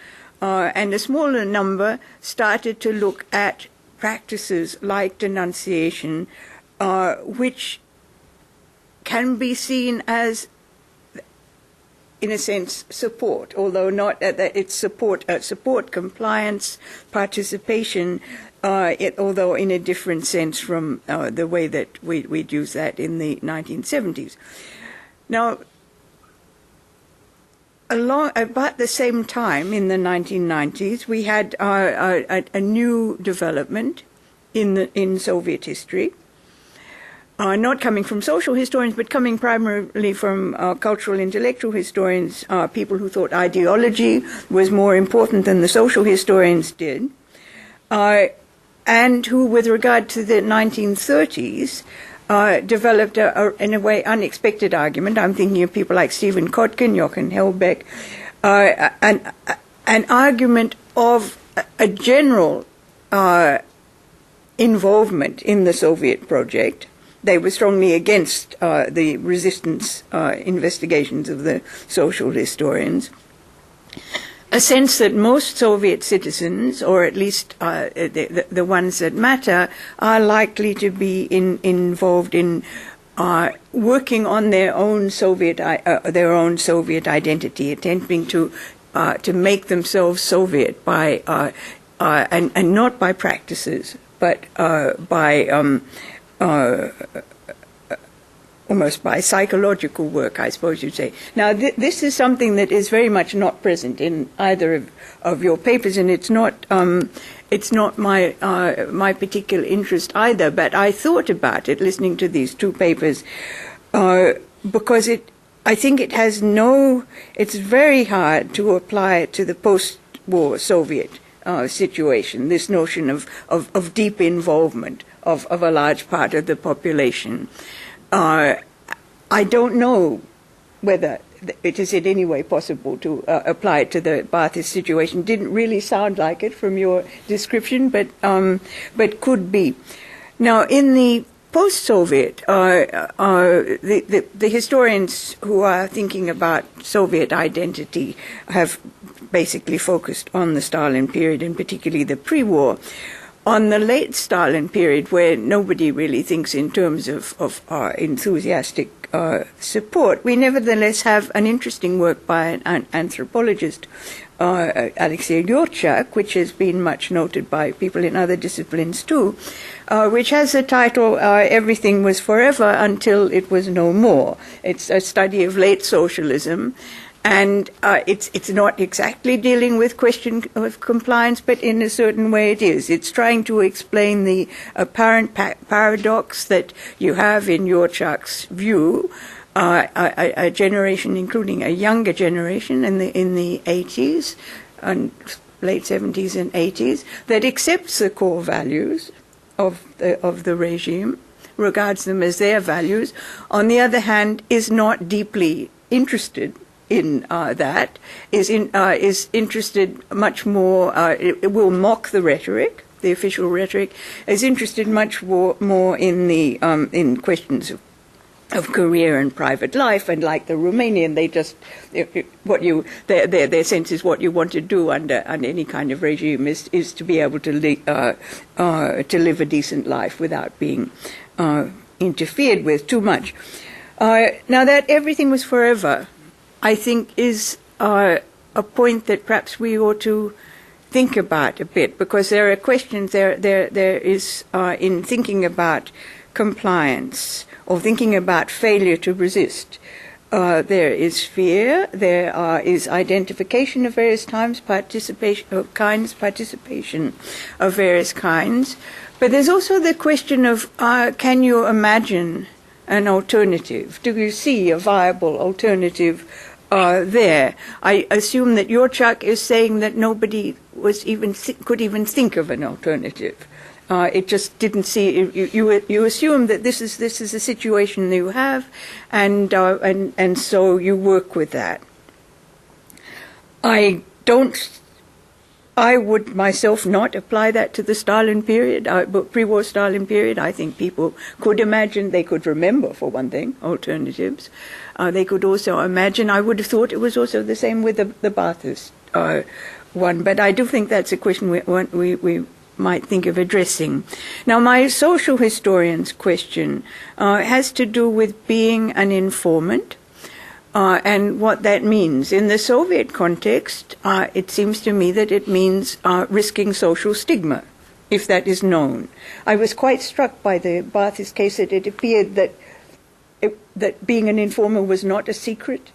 and a smaller number started to look at practices like denunciation, which can be seen as, in a sense, support, although not that it's support, compliance, participation, although in a different sense from the way that we'd use that in the 1970s. Now, about the same time, in the 1990s, we had a new development in Soviet history, not coming from social historians, but coming primarily from cultural intellectual historians, people who thought ideology was more important than the social historians did, and who, with regard to the 1930s, developed, in a way, unexpected argument. I'm thinking of people like Stephen Kotkin, Jochen Hellbeck, an argument of a general involvement in the Soviet project. They were strongly against the resistance investigations of the social historians. A sense that most Soviet citizens, or at least the ones that matter, are likely to be involved in working on their own Soviet identity, attempting to make themselves Soviet by and not by practices, but by almost by psychological work, I suppose you'd say. Now, this is something that is very much not present in either of your papers, and it's not my particular interest either. But I thought about it listening to these two papers because I think it has it's very hard to apply it to the post-war Soviet situation. This notion of deep involvement of a large part of the population. I don't know whether it is in any way possible to apply it to the Ba'athist situation. Didn't really sound like it from your description, but could be. Now, in the post-Soviet, the historians who are thinking about Soviet identity have basically focused on the Stalin period, and particularly the pre-war. On the late Stalin period, where nobody really thinks in terms of enthusiastic support, we nevertheless have an interesting work by an anthropologist, Alexei Yurchak, which has been much noted by people in other disciplines too, which has the title Everything Was Forever Until It Was No More. It's a study of late socialism. And it's not exactly dealing with question of compliance, but in a certain way it is. It's trying to explain the apparent paradox that you have in Yurchak's view, a generation, including a younger generation in the 80s and late 70s and 80s, that accepts the core values of the regime, regards them as their values. On the other hand, is not deeply interested in that, is interested much more, it will mock the rhetoric, the official rhetoric, is interested much more in the in questions of career and private life, and like the Romanian, they just their sense is what you want to do under any kind of regime is to be able to live a decent life without being interfered with too much. Now that everything was forever, I think, is a point that perhaps we ought to think about a bit, because there are questions there is in thinking about compliance or thinking about failure to resist. There is fear. There is identification of various times, participation of various kinds. But there's also the question of, can you imagine an alternative? Do you see a viable alternative there? I assume that your Chuck is saying that nobody was could even think of an alternative. It just didn't see. You assume that this is a situation that you have, and so you work with that. I would myself not apply that to the Stalin period, pre-war Stalin period. I think people could imagine, they could remember, for one thing, alternatives. They could also imagine, I would have thought it was also the same with the Ba'athist one, but I do think that's a question we might think of addressing. Now, my social historian's question has to do with being an informant. And what that means. In the Soviet context, it seems to me that it means risking social stigma, if that is known. I was quite struck by the Ba'athist case that it appeared that being an informer was not a secret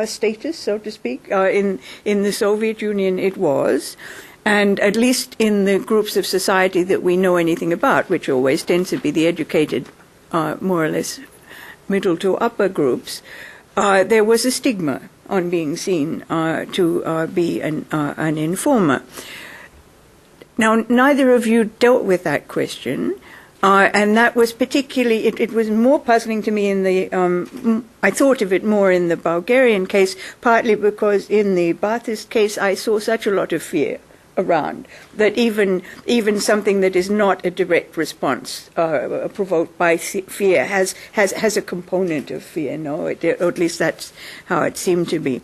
status, so to speak. In the Soviet Union, it was. And at least in the groups of society that we know anything about, which always tends to be the educated, more or less middle to upper groups, there was a stigma on being seen to be an informer. Now, neither of you dealt with that question, and that was particularly, it was more puzzling to me in the, I thought of it more in the Bulgarian case, partly because in the Ba'athist case I saw such a lot of fear around, that even something that is not a direct response provoked by fear has a component of fear, no? Or at least that's how it seemed to be.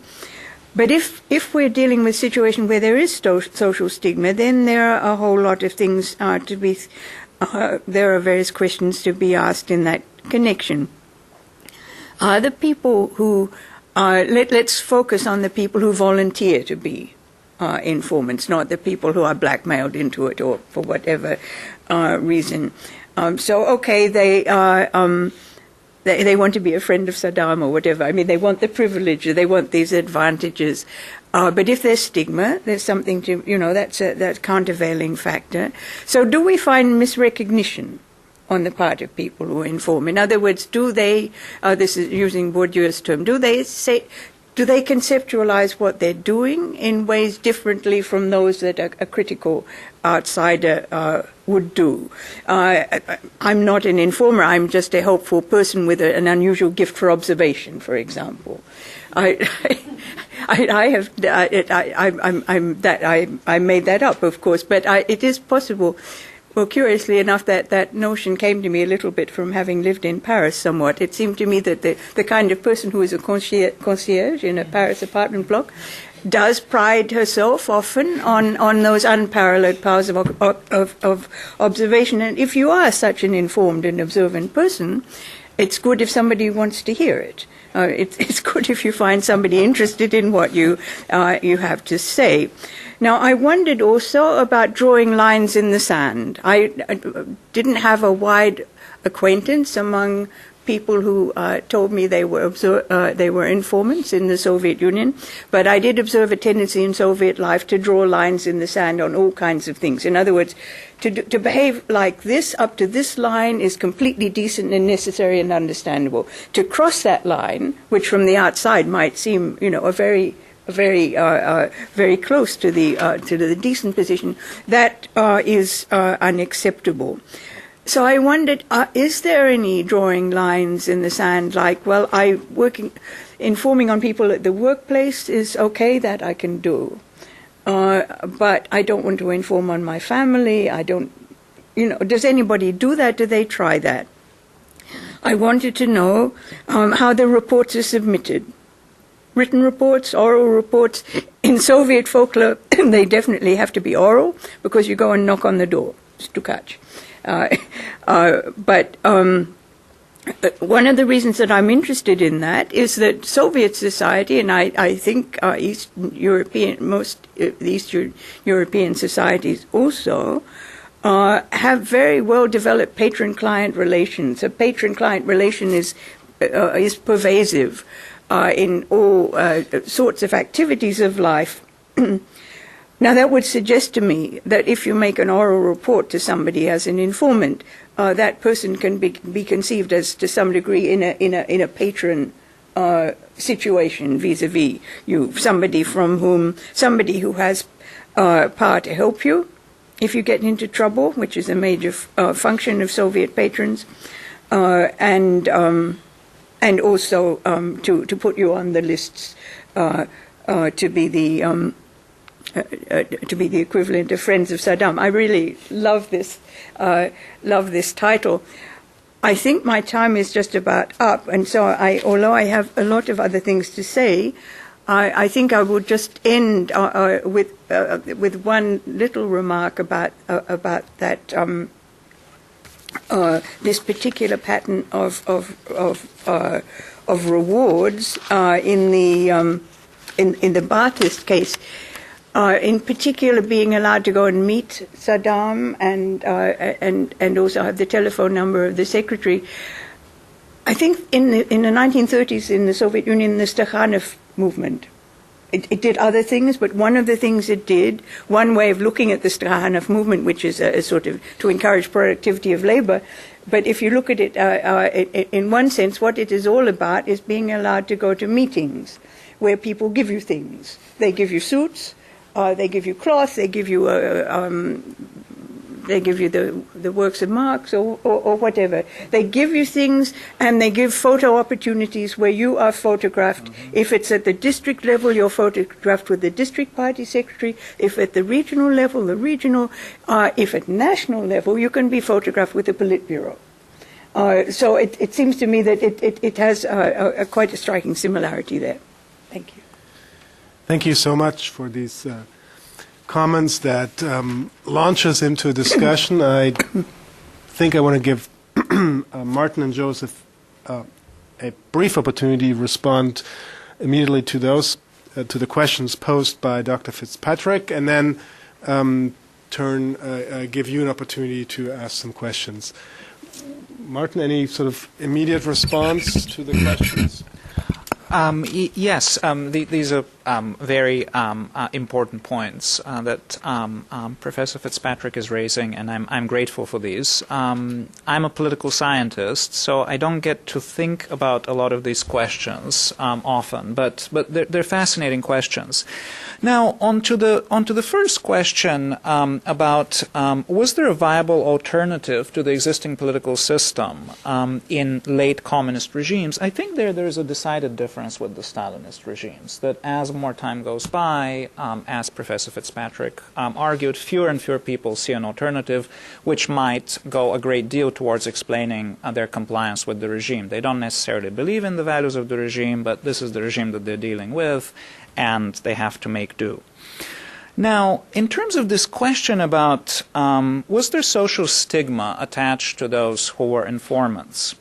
But if we're dealing with a situation where there is social stigma, then there are a whole lot of things to be, there are various questions to be asked in that connection. The people who, let's focus on the people who volunteer to be informants, not the people who are blackmailed into it or for whatever reason. So, okay, they want to be a friend of Saddam or whatever. I mean, they want the privilege, they want these advantages. But if there's stigma, there's something to, that's a countervailing factor. So do we find misrecognition on the part of people who inform? In other words, do they, this is using Bourdieu's term, do they conceptualize what they're doing in ways differently from those that a critical outsider would do? I'm not an informer. I'm just a hopeful person with an unusual gift for observation, for example. I made that up, of course, but it is possible. Well, curiously enough, that notion came to me a little bit from having lived in Paris somewhat. It seemed to me that the kind of person who is a concierge in a Paris apartment block does pride herself often on those unparalleled powers of observation. And if you are such an informed and observant person, it's good if somebody wants to hear it. It's good if you find somebody interested in what you have to say. Now, I wondered also about drawing lines in the sand. I didn't have a wide acquaintance among people who told me they were informants in the Soviet Union, but I did observe a tendency in Soviet life to draw lines in the sand on all kinds of things. In other words, to behave like this up to this line is completely decent and necessary and understandable. To cross that line, which from the outside might seem, very close to the decent position, that is unacceptable. So I wondered, is there any drawing lines in the sand, like, well, informing on people at the workplace is okay, that I can do, but I don't want to inform on my family, I don't, does anybody do that? Do they try that? I wanted to know how the reports are submitted. Written reports, oral reports. In Soviet folklore, they definitely have to be oral, because you go and knock on the door, to catch. But one of the reasons that I'm interested in that is that Soviet society, and I think Eastern European societies also, have very well developed patron-client relations. A patron-client relation is pervasive in all sorts of activities of life. Now, that would suggest to me that if you make an oral report to somebody as an informant, that person can be conceived as, to some degree, in a patron situation vis-a-vis you, somebody who has power to help you if you get into trouble, which is a major function of Soviet patrons, and also to put you on the lists to be the equivalent of Friends of Saddam. I really love this title. I think my time is just about up, and so although I have a lot of other things to say, I think I will just end with one little remark about that this particular pattern of rewards in the Ba'athist case. In particular, being allowed to go and meet Saddam and also have the telephone number of the secretary. I think in the 1930s in the Soviet Union, the Stakhanov movement, it did other things, but one of the things it did, one way of looking at the Stakhanov movement, which is a sort of to encourage productivity of labor, but if you look at it in one sense, what it is all about is being allowed to go to meetings where people give you things. They give you suits. They give you cloth, they give you the works of Marx or whatever. They give you things, and they give photo opportunities where you are photographed. If it's at the district level, you're photographed with the district party secretary. If at the regional level, the regional. If at national level, you can be photographed with the Politburo. So it seems to me that it has quite a striking similarity there. Thank you. Thank you so much for these comments that launch us into a discussion. I think I want to give Martin and Joseph a brief opportunity to respond immediately to those to the questions posed by Dr. Fitzpatrick, and then give you an opportunity to ask some questions. Martin, any sort of immediate response to the questions? Yes, these are very important points that Professor Fitzpatrick is raising, and I'm grateful for these. I'm a political scientist, so I don't get to think about a lot of these questions often, but they're fascinating questions. Now, onto the first question about was there a viable alternative to the existing political system in late communist regimes? I think there's a decided difference with the Stalinist regimes, that as more time goes by, as Professor Fitzpatrick argued, fewer and fewer people see an alternative, which might go a great deal towards explaining their compliance with the regime. They don't necessarily believe in the values of the regime, but this is the regime that they're dealing with, and they have to make do. Now, in terms of this question about was there social stigma attached to those who were informants?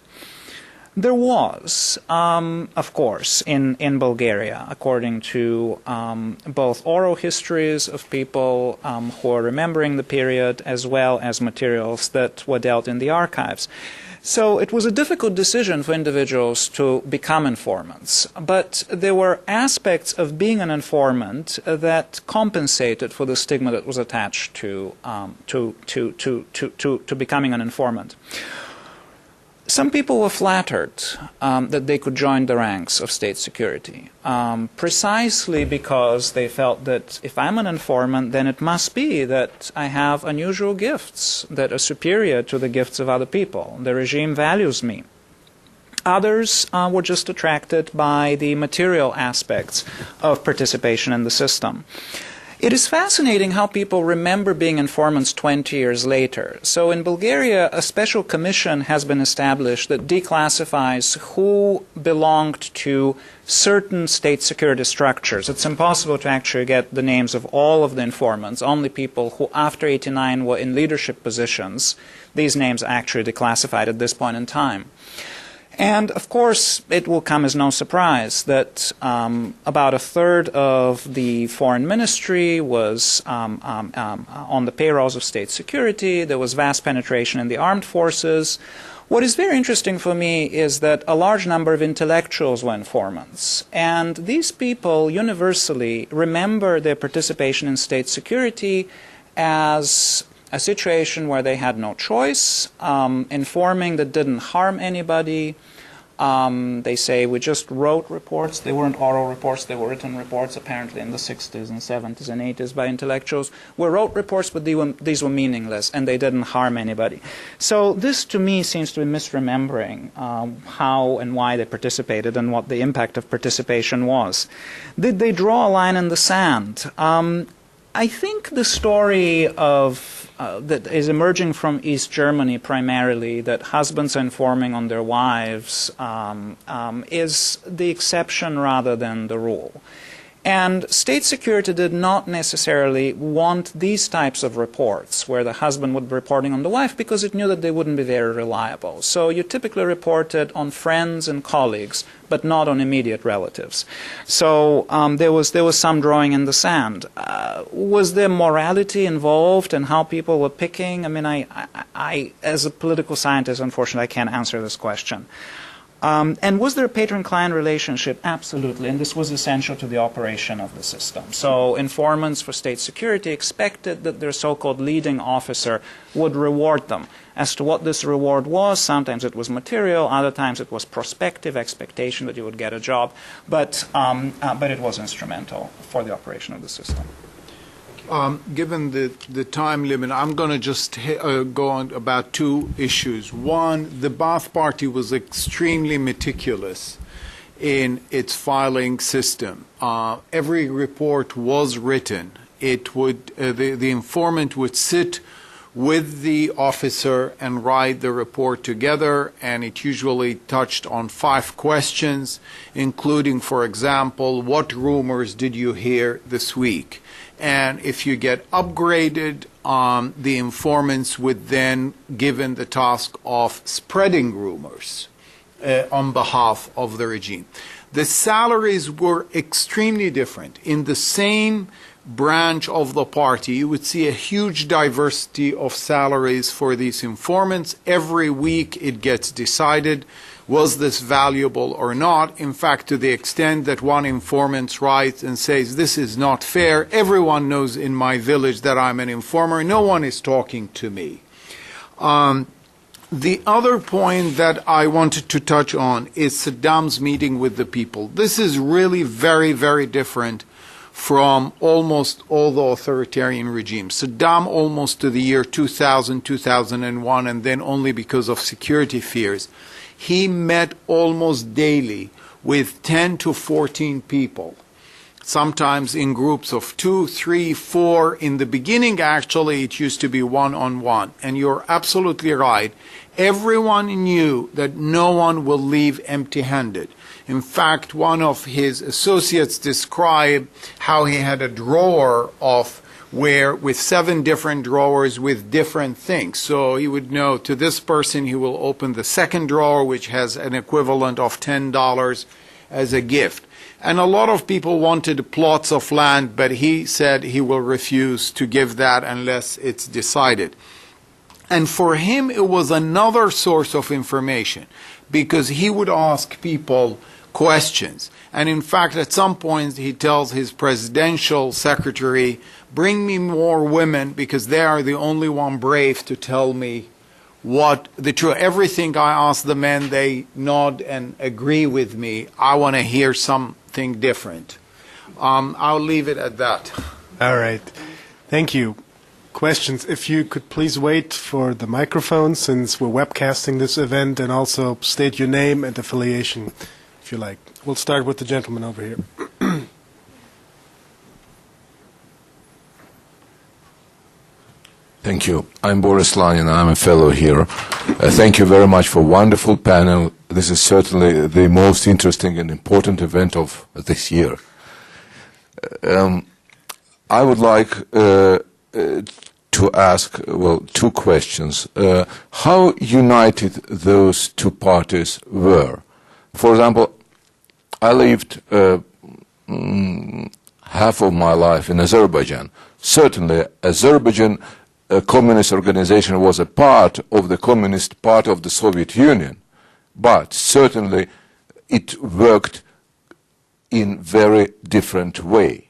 There was, of course, in Bulgaria, according to both oral histories of people who are remembering the period, as well as materials that were dealt in the archives. So it was a difficult decision for individuals to become informants, but there were aspects of being an informant that compensated for the stigma that was attached to becoming an informant. Some people were flattered that they could join the ranks of state security, precisely because they felt that if I'm an informant, then it must be that I have unusual gifts that are superior to the gifts of other people. The regime values me. Others were just attracted by the material aspects of participation in the system. It is fascinating how people remember being informants 20 years later. So in Bulgaria, a special commission has been established that declassifies who belonged to certain state security structures. It's impossible to actually get the names of all of the informants, only people who after 1989 were in leadership positions. These names are actually declassified at this point in time. And, of course, it will come as no surprise that about a third of the foreign ministry was on the payrolls of state security. There was vast penetration in the armed forces. What is very interesting for me is that a large number of intellectuals were informants, and these people universally remember their participation in state security as a situation where they had no choice, informing that didn't harm anybody. They say we just wrote reports. They weren't oral reports, they were written reports, apparently in the 60s and 70s and 80s by intellectuals. We wrote reports, but these were meaningless and they didn't harm anybody. So this to me seems to be misremembering how and why they participated and what the impact of participation was. Did they draw a line in the sand? I think the story of that is emerging from East Germany primarily, that husbands are informing on their wives, is the exception rather than the rule. And state security did not necessarily want these types of reports where the husband would be reporting on the wife because it knew that they wouldn't be very reliable. So you typically reported on friends and colleagues, but not on immediate relatives. So there was some drawing in the sand. Was there morality involved in how people were picking? I mean, I as a political scientist, unfortunately, I can't answer this question. And was there a patron-client relationship? Absolutely, and this was essential to the operation of the system. So informants for state security expected that their so-called leading officer would reward them. As to what this reward was, sometimes it was material, other times it was prospective expectation that you would get a job, but it was instrumental for the operation of the system. Given the time limit, I'm going to just go on about two issues. One, the Ba'ath Party was extremely meticulous in its filing system. Every report was written. It would the informant would sit with the officer and write the report together, and it usually touched on 5 questions, including, for example, what rumors did you hear this week? And if you get upgraded, the informants would then given the task of spreading rumors on behalf of the regime. The salaries were extremely different. In the same branch of the party, you would see a huge diversity of salaries for these informants. Every week it gets decided, was this valuable or not? In fact, to the extent that one informant writes and says, this is not fair, everyone knows in my village that I'm an informer, no one is talking to me. The other point that I wanted to touch on is Saddam's meeting with the people. This is really very, very different from almost all the authoritarian regimes. Saddam almost to the year 2000, 2001, and then only because of security fears, he met almost daily with 10 to 14 people, sometimes in groups of 2, 3, 4. In the beginning, actually, it used to be one-on-one. And you're absolutely right. Everyone knew that no one will leave empty-handed. In fact, one of his associates described how he had a drawer with 7 different drawers with different things. So he would know to this person he will open the second drawer, which has an equivalent of $10 as a gift. And a lot of people wanted plots of land, but he said he will refuse to give that unless it's decided. And for him, it was another source of information, because he would ask people questions. And in fact, at some point, he tells his presidential secretary, bring me more women, because they are the only one brave to tell me what the truth. Everything I ask the men, they nod and agree with me. I want to hear something different. I'll leave it at that. All right. Thank you. Questions? If you could please wait for the microphone, since we're webcasting this event, and also state your name and affiliation, if you like. We'll start with the gentleman over here. Thank you. I'm Boris Lanin. I'm a fellow here. Thank you very much for a wonderful panel. This is certainly the most interesting and important event of this year. I would like to ask, well, 2 questions. How united those 2 parties were? For example, I lived half of my life in Azerbaijan. Certainly, Azerbaijan communist organization was a part of the Communist Party of the Soviet Union, but certainly it worked in very different way.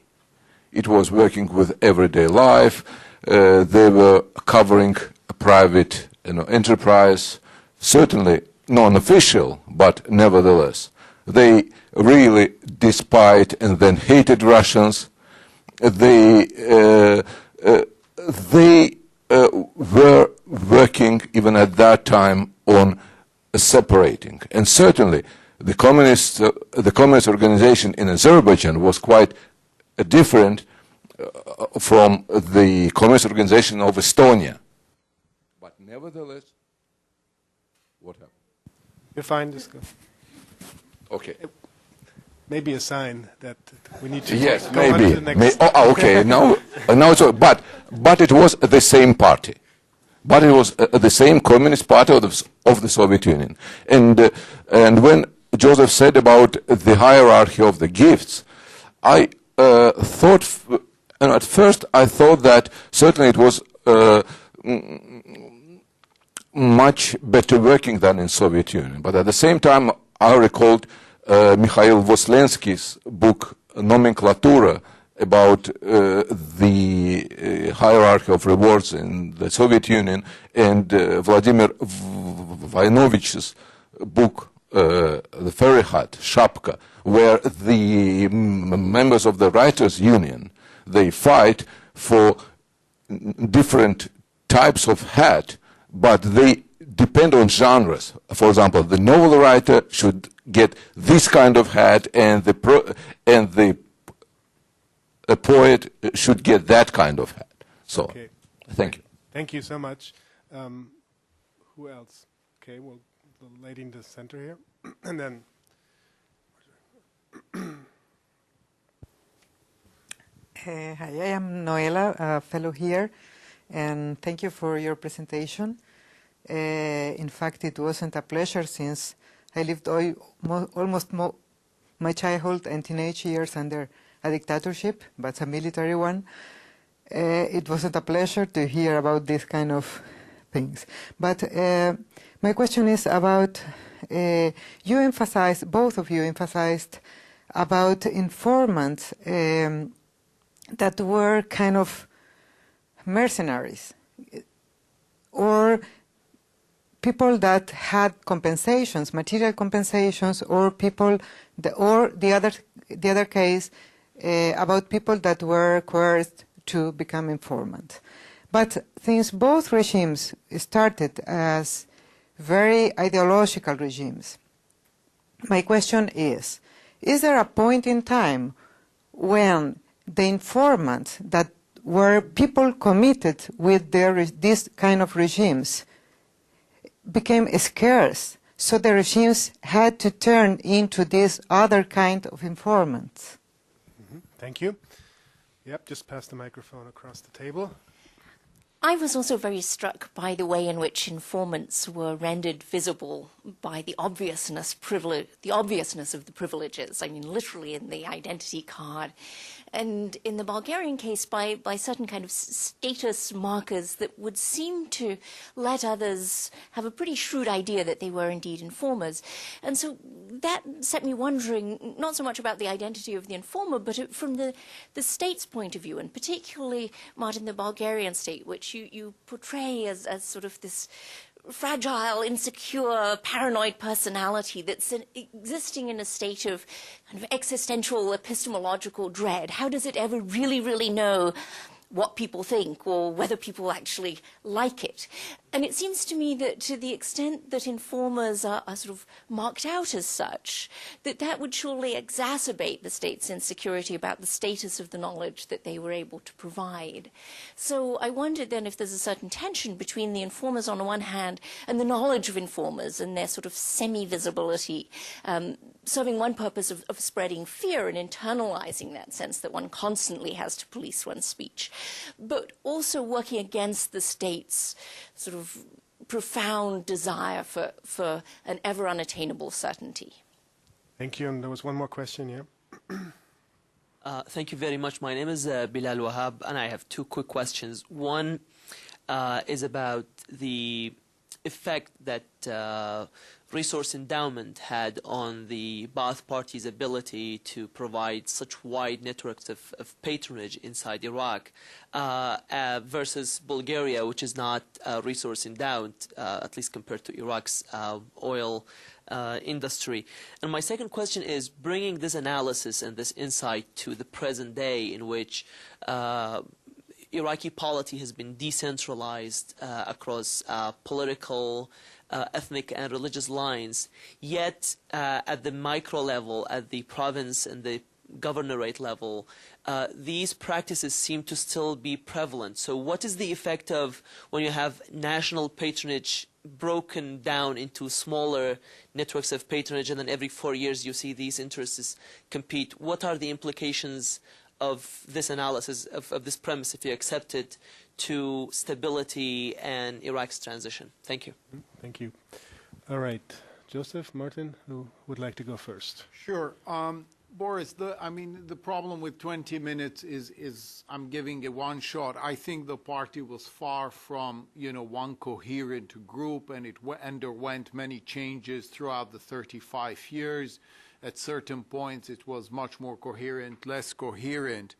It was working with everyday life. They were covering a private enterprise, certainly non-official, but nevertheless. They really despised and then hated Russians. They were working even at that time on separating. And certainly the communist organization in Azerbaijan was quite different from the communist organization of Estonia. But nevertheless, what happened? You're fine, just go. Okay. Maybe a sign that we need to Yes, go on maybe. to the next. Okay. Now it's but it was the same party. But it was the same Communist Party of the Soviet Union. And when Joseph said about the hierarchy of the gifts, I thought, at first I thought that certainly it was much better working than in Soviet Union. But at the same time, I recalled Mikhail Voslensky's book, Nomenclatura, about the hierarchy of rewards in the Soviet Union, and Vladimir Voinovich's book, The Fairy Hat, Shapka, where the members of the Writers' Union, they fight for different types of hat, but they depend on genres. For example, the novel writer should get this kind of hat, and the poet should get that kind of hat. So, Okay. Thank you. Thank you so much. Who else? Okay, well, the lady in the center here, and then. Hi, I am Noela, a fellow here, and thank you for your presentation. In fact, it wasn't a pleasure since I lived almost my childhood and teenage years under a dictatorship, but a military one. It wasn't a pleasure to hear about this kind of things. But my question is about, you emphasized, both of you emphasized about informants that were kind of mercenaries or people that had compensations, material compensations, or people, or the other case about people that were coerced to become informants. But since both regimes started as very ideological regimes, my question is there a point in time when the informants that were people committed with this kind of regimes became scarce, so the regimes had to turn into this other kind of informants? Thank you. Yep, just pass the microphone across the table. I was also very struck by the way in which informants were rendered visible by the obviousness of the privileges. I mean, literally in the identity card. And in the Bulgarian case, by certain kind of status markers that would seem to let others have a pretty shrewd idea that they were indeed informers. And so that set me wondering, not so much about the identity of the informer, but from the state's point of view, and particularly, Martin, the Bulgarian state, which you portray as sort of this fragile, insecure, paranoid personality that's existing in a state of kind of existential epistemological dread. How does it ever really, really know what people think or whether people actually like it? And it seems to me that to the extent that informers are sort of marked out as such, that would surely exacerbate the state's insecurity about the status of the knowledge that they were able to provide. So I wondered then if there's a certain tension between the informers on the one hand and the knowledge of informers and their sort of semi-visibility, serving one purpose of spreading fear and internalizing that sense that one constantly has to police one's speech, but also working against the state's sort of profound desire for an ever unattainable certainty. Thank you. And there was one more question here. Thank you very much. My name is Bilal Wahab, and I have two quick questions. One, is about the effect that resource endowment had on the Ba'ath Party's ability to provide such wide networks of patronage inside Iraq versus Bulgaria, which is not resource endowed, at least compared to Iraq's oil industry. And my second question is bringing this analysis and this insight to the present day in which Iraqi polity has been decentralized across political, ethnic and religious lines, yet at the micro level, at the province and the governorate level, these practices seem to still be prevalent. So what is the effect of when you have national patronage broken down into smaller networks of patronage and then every 4 years you see these interests compete? What are the implications of this analysis, of this premise, if you accept it, to stability and Iraq's transition? Thank you. Thank you. All right. Joseph, Martin, who would like to go first? Sure. Boris, the problem with 20 minutes is I'm giving it one shot. I think the party was far from, one coherent group, and it underwent many changes throughout the 35 years. At certain points, it was much more coherent, less coherent.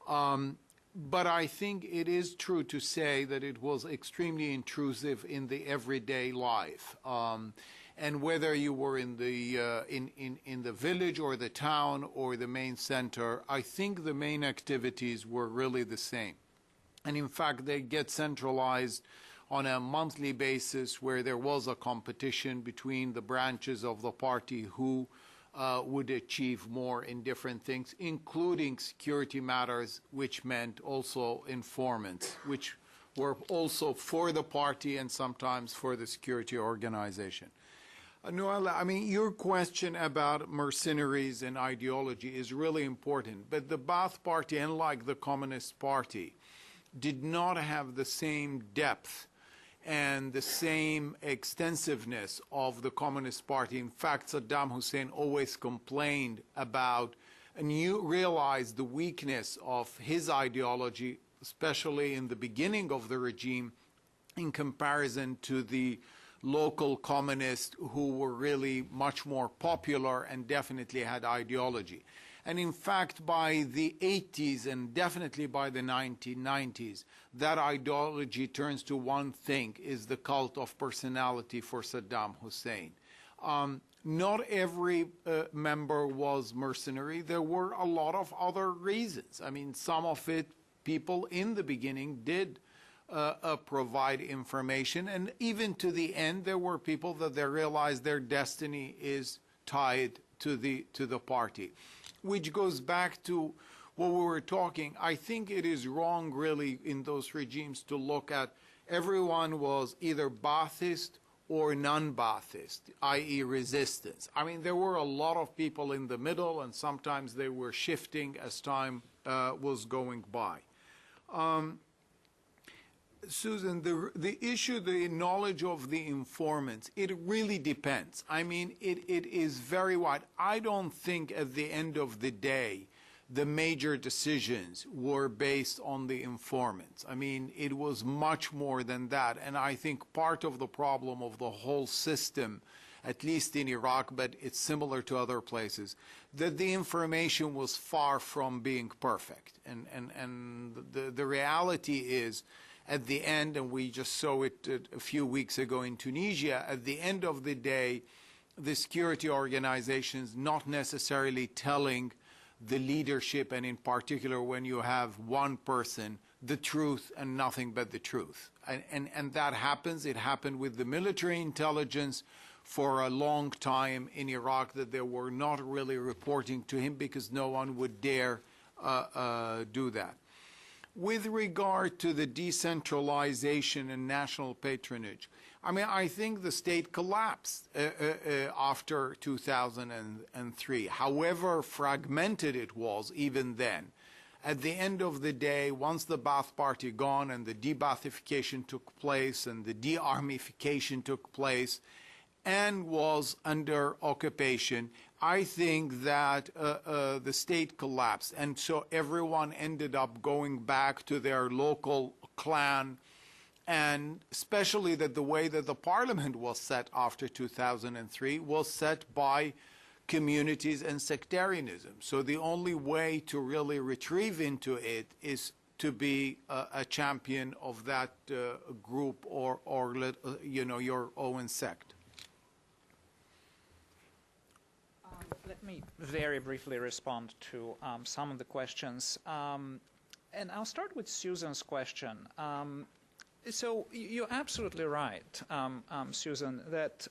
But I think it is true to say that it was extremely intrusive in the everyday life. And whether you were in the village or the town or the main center, I think the main activities were really the same. And in fact, they get centralized on a monthly basis, where there was a competition between the branches of the party who would achieve more in different things, including security matters, which meant also informants, which were also for the party and sometimes for the security organization. Noella, your question about mercenaries and ideology is really important, but the Ba'ath Party, unlike the Communist Party, did not have the same depth and the same extensiveness of the Communist Party. In fact, Saddam Hussein always complained about, and you realized the weakness of his ideology, especially in the beginning of the regime, in comparison to the local communists who were really much more popular and definitely had ideology. And in fact, by the 80s and definitely by the 1990s, that ideology turns to one thing, is the cult of personality for Saddam Hussein. Not every member was mercenary. There were a lot of other reasons. Some of it, people in the beginning did provide information, and even to the end, there were people that they realized their destiny is tied to the party. Which goes back to what we were talking. I think it is wrong, really, in those regimes to look at everyone was either Ba'athist or non-Ba'athist, i.e. resistance. There were a lot of people in the middle, and sometimes they were shifting as time was going by. Susan, the issue, the knowledge of the informants, it really depends. It is very wide. I don't think at the end of the day the major decisions were based on the informants. It was much more than that. And I think part of the problem of the whole system, at least in Iraq, but it's similar to other places, that the information was far from being perfect. And the reality is, at the end, and we just saw it a few weeks ago in Tunisia, at the end of the day, the security organizations not necessarily telling the leadership, and in particular when you have one person, the truth and nothing but the truth. And that happens. It happened with the military intelligence for a long time in Iraq, that they were not really reporting to him because no one would dare do that. With regard to the decentralization and national patronage, I think the state collapsed after 2003. However fragmented it was even then, at the end of the day, once the Ba'ath Party gone and the de-Baathification took place and the de-armification took place and was under occupation, I think that the state collapsed. And so everyone ended up going back to their local clan and especially that the way that the parliament was set after 2003 was set by communities and sectarianism. So the only way to really retrieve into it is to be a champion of that group or your own sect. Let me very briefly respond to some of the questions. And I'll start with Susan's question. So you're absolutely right, Susan, that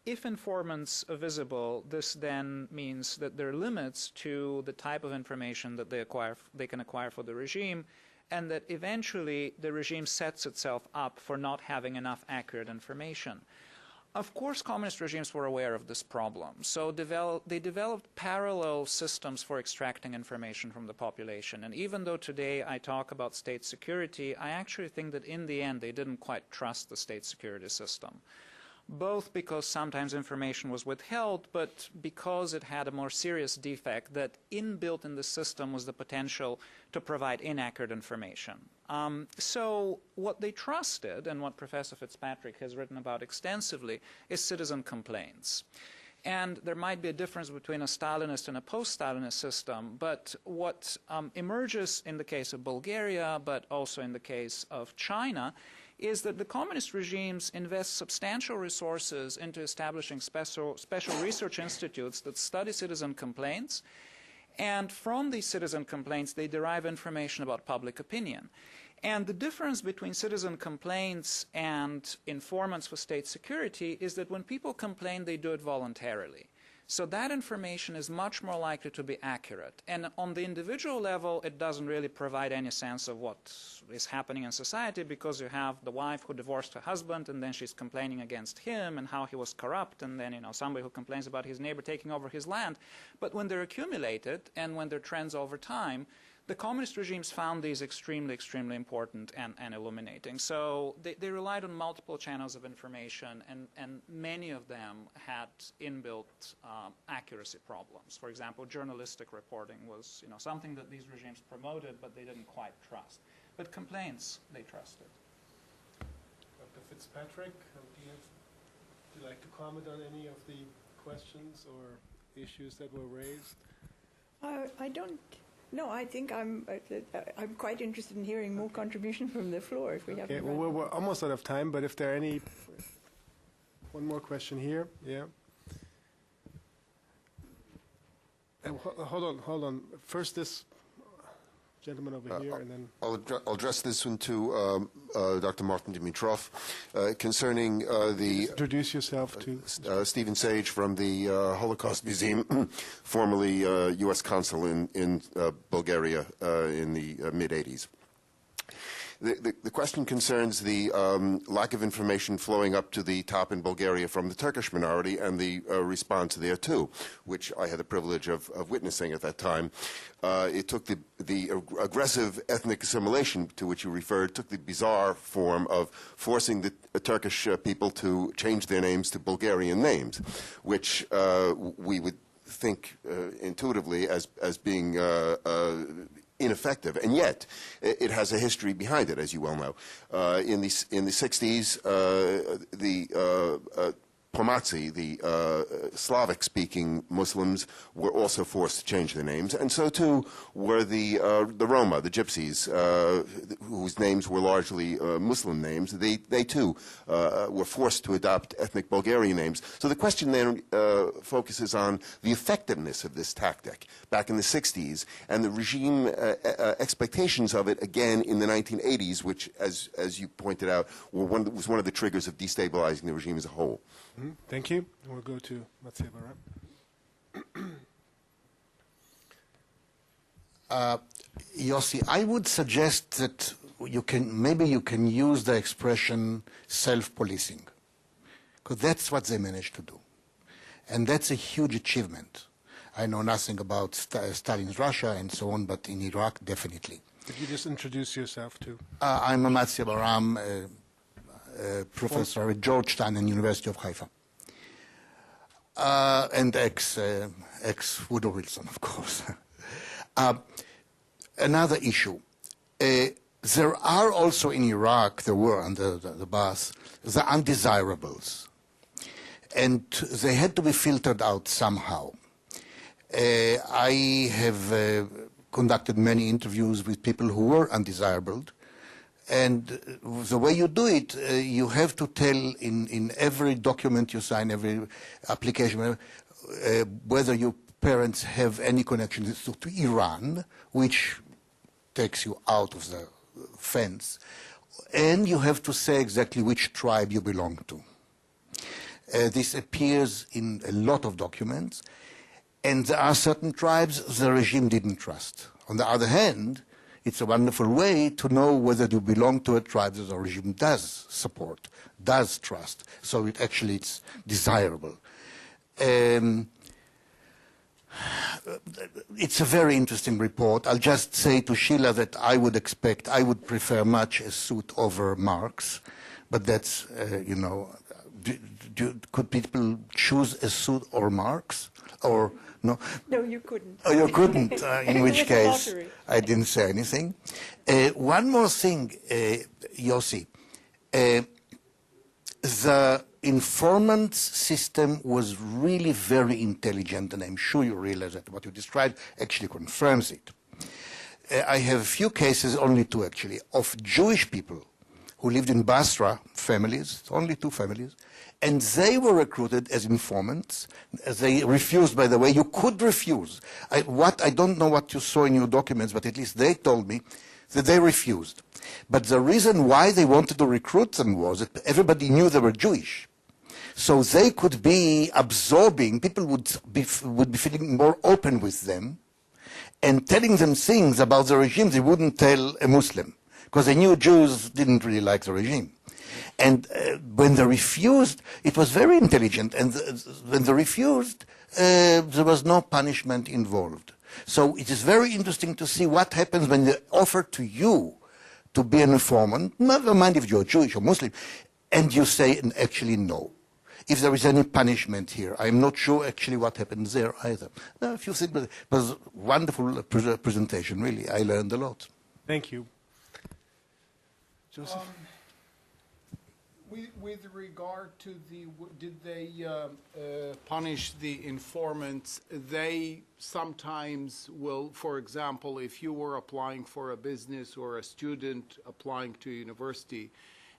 if informants are visible, this then means that there are limits to the type of information that they can acquire for the regime, and that eventually the regime sets itself up for not having enough accurate information. Of course, communist regimes were aware of this problem, so they developed parallel systems for extracting information from the population. And even though today I talk about state security, I actually think that in the end they didn't quite trust the state security system, both because sometimes information was withheld, but because it had a more serious defect that inbuilt in the system was the potential to provide inaccurate information. So what they trusted, and what Professor Fitzpatrick has written about extensively, is citizen complaints. And there might be a difference between a Stalinist and a post-Stalinist system, but what emerges in the case of Bulgaria, but also in the case of China, is that the communist regimes invest substantial resources into establishing special research institutes that study citizen complaints, and from these citizen complaints they derive information about public opinion. And the difference between citizen complaints and informants for state security is that when people complain, they do it voluntarily. So that information is much more likely to be accurate. And on the individual level, it doesn't really provide any sense of what is happening in society, because you have the wife who divorced her husband and then she's complaining against him and how he was corrupt, and then somebody who complains about his neighbor taking over his land. But when they're accumulated and when they're trends over time, the communist regimes found these extremely, extremely important and illuminating. So they relied on multiple channels of information, and many of them had inbuilt accuracy problems. For example, journalistic reporting was something that these regimes promoted, but they didn't quite trust. But complaints, they trusted. Dr. Fitzpatrick, would you like to comment on any of the questions or issues that were raised? I don't. No, I think I'm quite interested in hearing more contribution from the floor if we have. Okay, well, we're almost out of time, but if there are any, one more question here, yeah. Hold on. First, this gentleman over here, and then I'll address this one to Dr. Martin Dimitrov concerning the. Introduce yourself to Stephen Sage from the Holocaust Museum, formerly U.S. consul in Bulgaria in the mid-'80s. The question concerns the lack of information flowing up to the top in Bulgaria from the Turkish minority and the response there too, which I had the privilege of witnessing at that time. It took the aggressive ethnic assimilation to which you referred, took the bizarre form of forcing the Turkish people to change their names to Bulgarian names, which we would think intuitively as being ineffective, and yet it has a history behind it, as you well know. In the 60s, the Pomaci, the Slavic-speaking Muslims, were also forced to change their names, and so too were the Roma, the Gypsies, whose names were largely Muslim names. They too were forced to adopt ethnic Bulgarian names. So the question then focuses on the effectiveness of this tactic back in the 60s, and the regime expectations of it again in the 1980s, which, as you pointed out, was one of the triggers of destabilizing the regime as a whole. Mm-hmm. Thank you. We'll go to Mathieu Barat. Yossi, I would suggest that maybe you can use the expression self-policing, because that's what they managed to do. And that's a huge achievement. I know nothing about Stalin's Russia and so on, but in Iraq, definitely. Could you just introduce yourself too? I'm Mathieu Barat, professor at Georgetown and University of Haifa. And ex-Woodrow Wilson, of course. Another issue. there are also in Iraq, there were under the Ba'ath, the undesirables. And they had to be filtered out somehow. I have conducted many interviews with people who were undesirable. And the way you do it, you have to tell in every document you sign, every application, whether your parents have any connection to Iran, which takes you out of the fence. And you have to say exactly which tribe you belong to. This appears in a lot of documents. And there are certain tribes the regime didn't trust. On the other hand, it's a wonderful way to know whether you belong to a tribe that the regime does support, does trust. So it's desirable. It's a very interesting report. I'll just say to Sheila that I would prefer much a suit over Marx, but that's, could people choose a suit or Marx? Or no? No, you couldn't. Oh, you couldn't, in which case I didn't say anything. One more thing, Yossi. The informant system was really very intelligent, and I'm sure you realize that what you described actually confirms it. I have a few cases, only two actually, of Jewish people who lived in Basra, families, only two families, and they were recruited as informants. They refused, by the way. You could refuse. I don't know what you saw in your documents, but at least they told me that they refused. But the reason why they wanted to recruit them was that everybody knew they were Jewish. So they could be absorbing, people would be feeling more open with them and telling them things about the regime they wouldn't tell a Muslim, because they knew Jews didn't really like the regime. And when they refused, it was very intelligent. And when they refused, there was no punishment involved. So it is very interesting to see what happens when they offer to you to be an informant, never mind if you're Jewish or Muslim, and you say actually no. If there is any punishment here, I'm not sure actually what happens there either. No, a few things, but it was a wonderful presentation, really. I learned a lot. Thank you. Joseph? With regard to did they punish the informants? They sometimes will, for example, if you were applying for a business or a student applying to university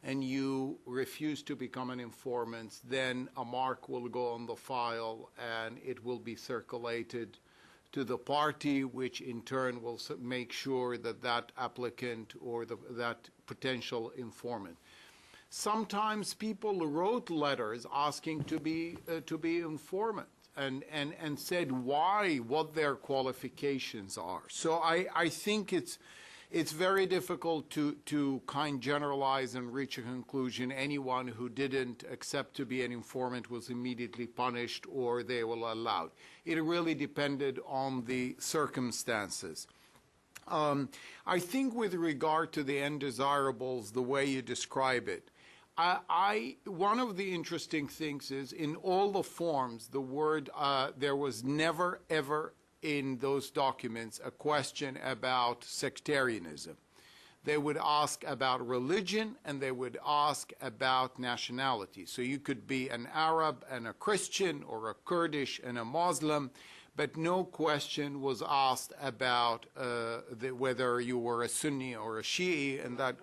and you refuse to become an informant, then a mark will go on the file and it will be circulated to the party, which in turn will make sure that that applicant or that potential informant. Sometimes people wrote letters asking to be informant and said why, what their qualifications are. So I think it's very difficult to generalize and reach a conclusion. Anyone who didn't accept to be an informant was immediately punished or they were allowed. It really depended on the circumstances. I think with regard to the undesirables, the way you describe it, one of the interesting things is in all the forms, the word, there was never, ever in those documents a question about sectarianism. They would ask about religion and they would ask about nationality. So you could be an Arab and a Christian or a Kurdish and a Muslim, but no question was asked about whether you were a Sunni or a Shi'i, and that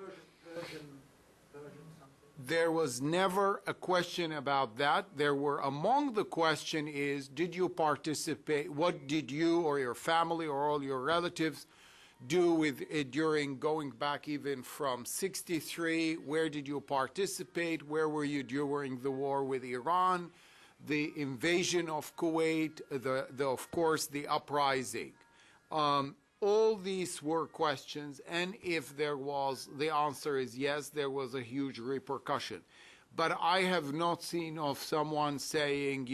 there was never a question about that. There were, among the question is, did you participate, what did you or your family or all your relatives do with it during going back even from 63? Where did you participate? Where were you during the war with Iran? The invasion of Kuwait, of course, the uprising. All these were questions, and if there was, the answer is yes, there was a huge repercussion. But I have not seen of someone saying,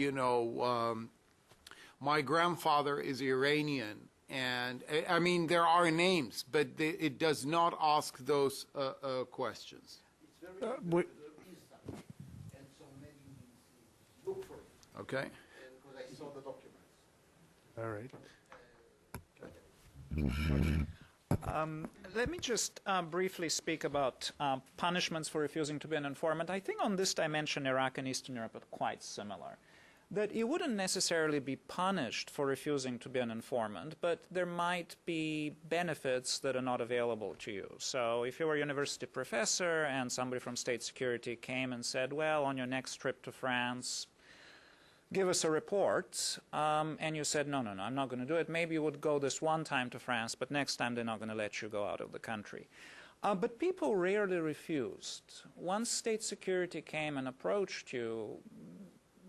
my grandfather is Iranian, and I mean, there are names, but it does not ask those questions. Okay. Because I saw the documents. All right. Let me just briefly speak about punishments for refusing to be an informant. I think on this dimension, Iraq and Eastern Europe are quite similar. That you wouldn't necessarily be punished for refusing to be an informant, but there might be benefits that are not available to you. So if you were a university professor and somebody from state security came and said, well, on your next trip to France, give us a report, and you said, no, I'm not going to do it. Maybe you would go this one time to France, but next time they're not going to let you go out of the country. But people rarely refused. Once state security came and approached you,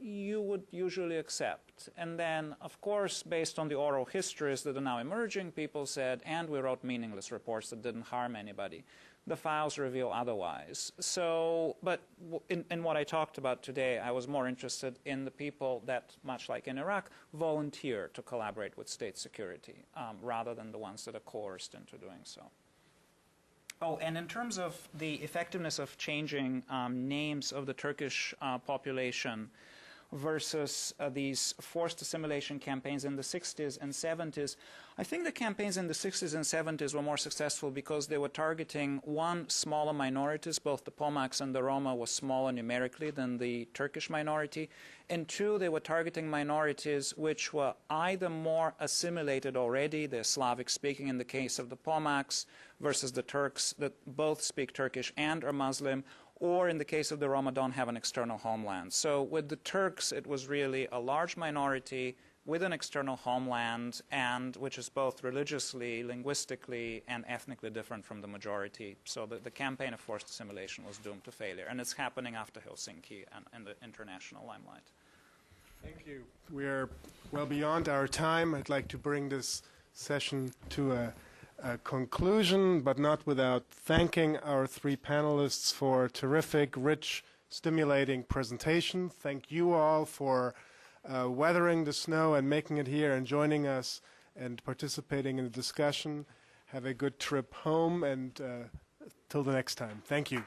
you would usually accept. And then, of course, based on the oral histories that are now emerging, people said, and we wrote meaningless reports that didn't harm anybody. The files reveal otherwise. So, but in what I talked about today, I was more interested in the people that, much like in Iraq, volunteer to collaborate with state security, rather than the ones that are coerced into doing so. Oh, and in terms of the effectiveness of changing names of the Turkish population versus these forced assimilation campaigns in the 60s and 70s, I think the campaigns in the 60s and 70s were more successful because they were targeting, one, smaller minorities. Both the Pomaks and the Roma were smaller numerically than the Turkish minority. And two, they were targeting minorities which were either more assimilated already, they're Slavic speaking in the case of the Pomaks, versus the Turks that both speak Turkish and are Muslim, or in the case of the Roma, don't have an external homeland. So with the Turks, it was really a large minority with an external homeland, and which is both religiously, linguistically, and ethnically different from the majority. So the campaign of forced assimilation was doomed to failure, and it's happening after Helsinki and the international limelight. Thank you. We're well beyond our time. I'd like to bring this session to a conclusion, but not without thanking our three panelists for a terrific, rich, stimulating presentation. Thank you all for weathering the snow and making it here and joining us and participating in the discussion. Have a good trip home, and till the next time. Thank you.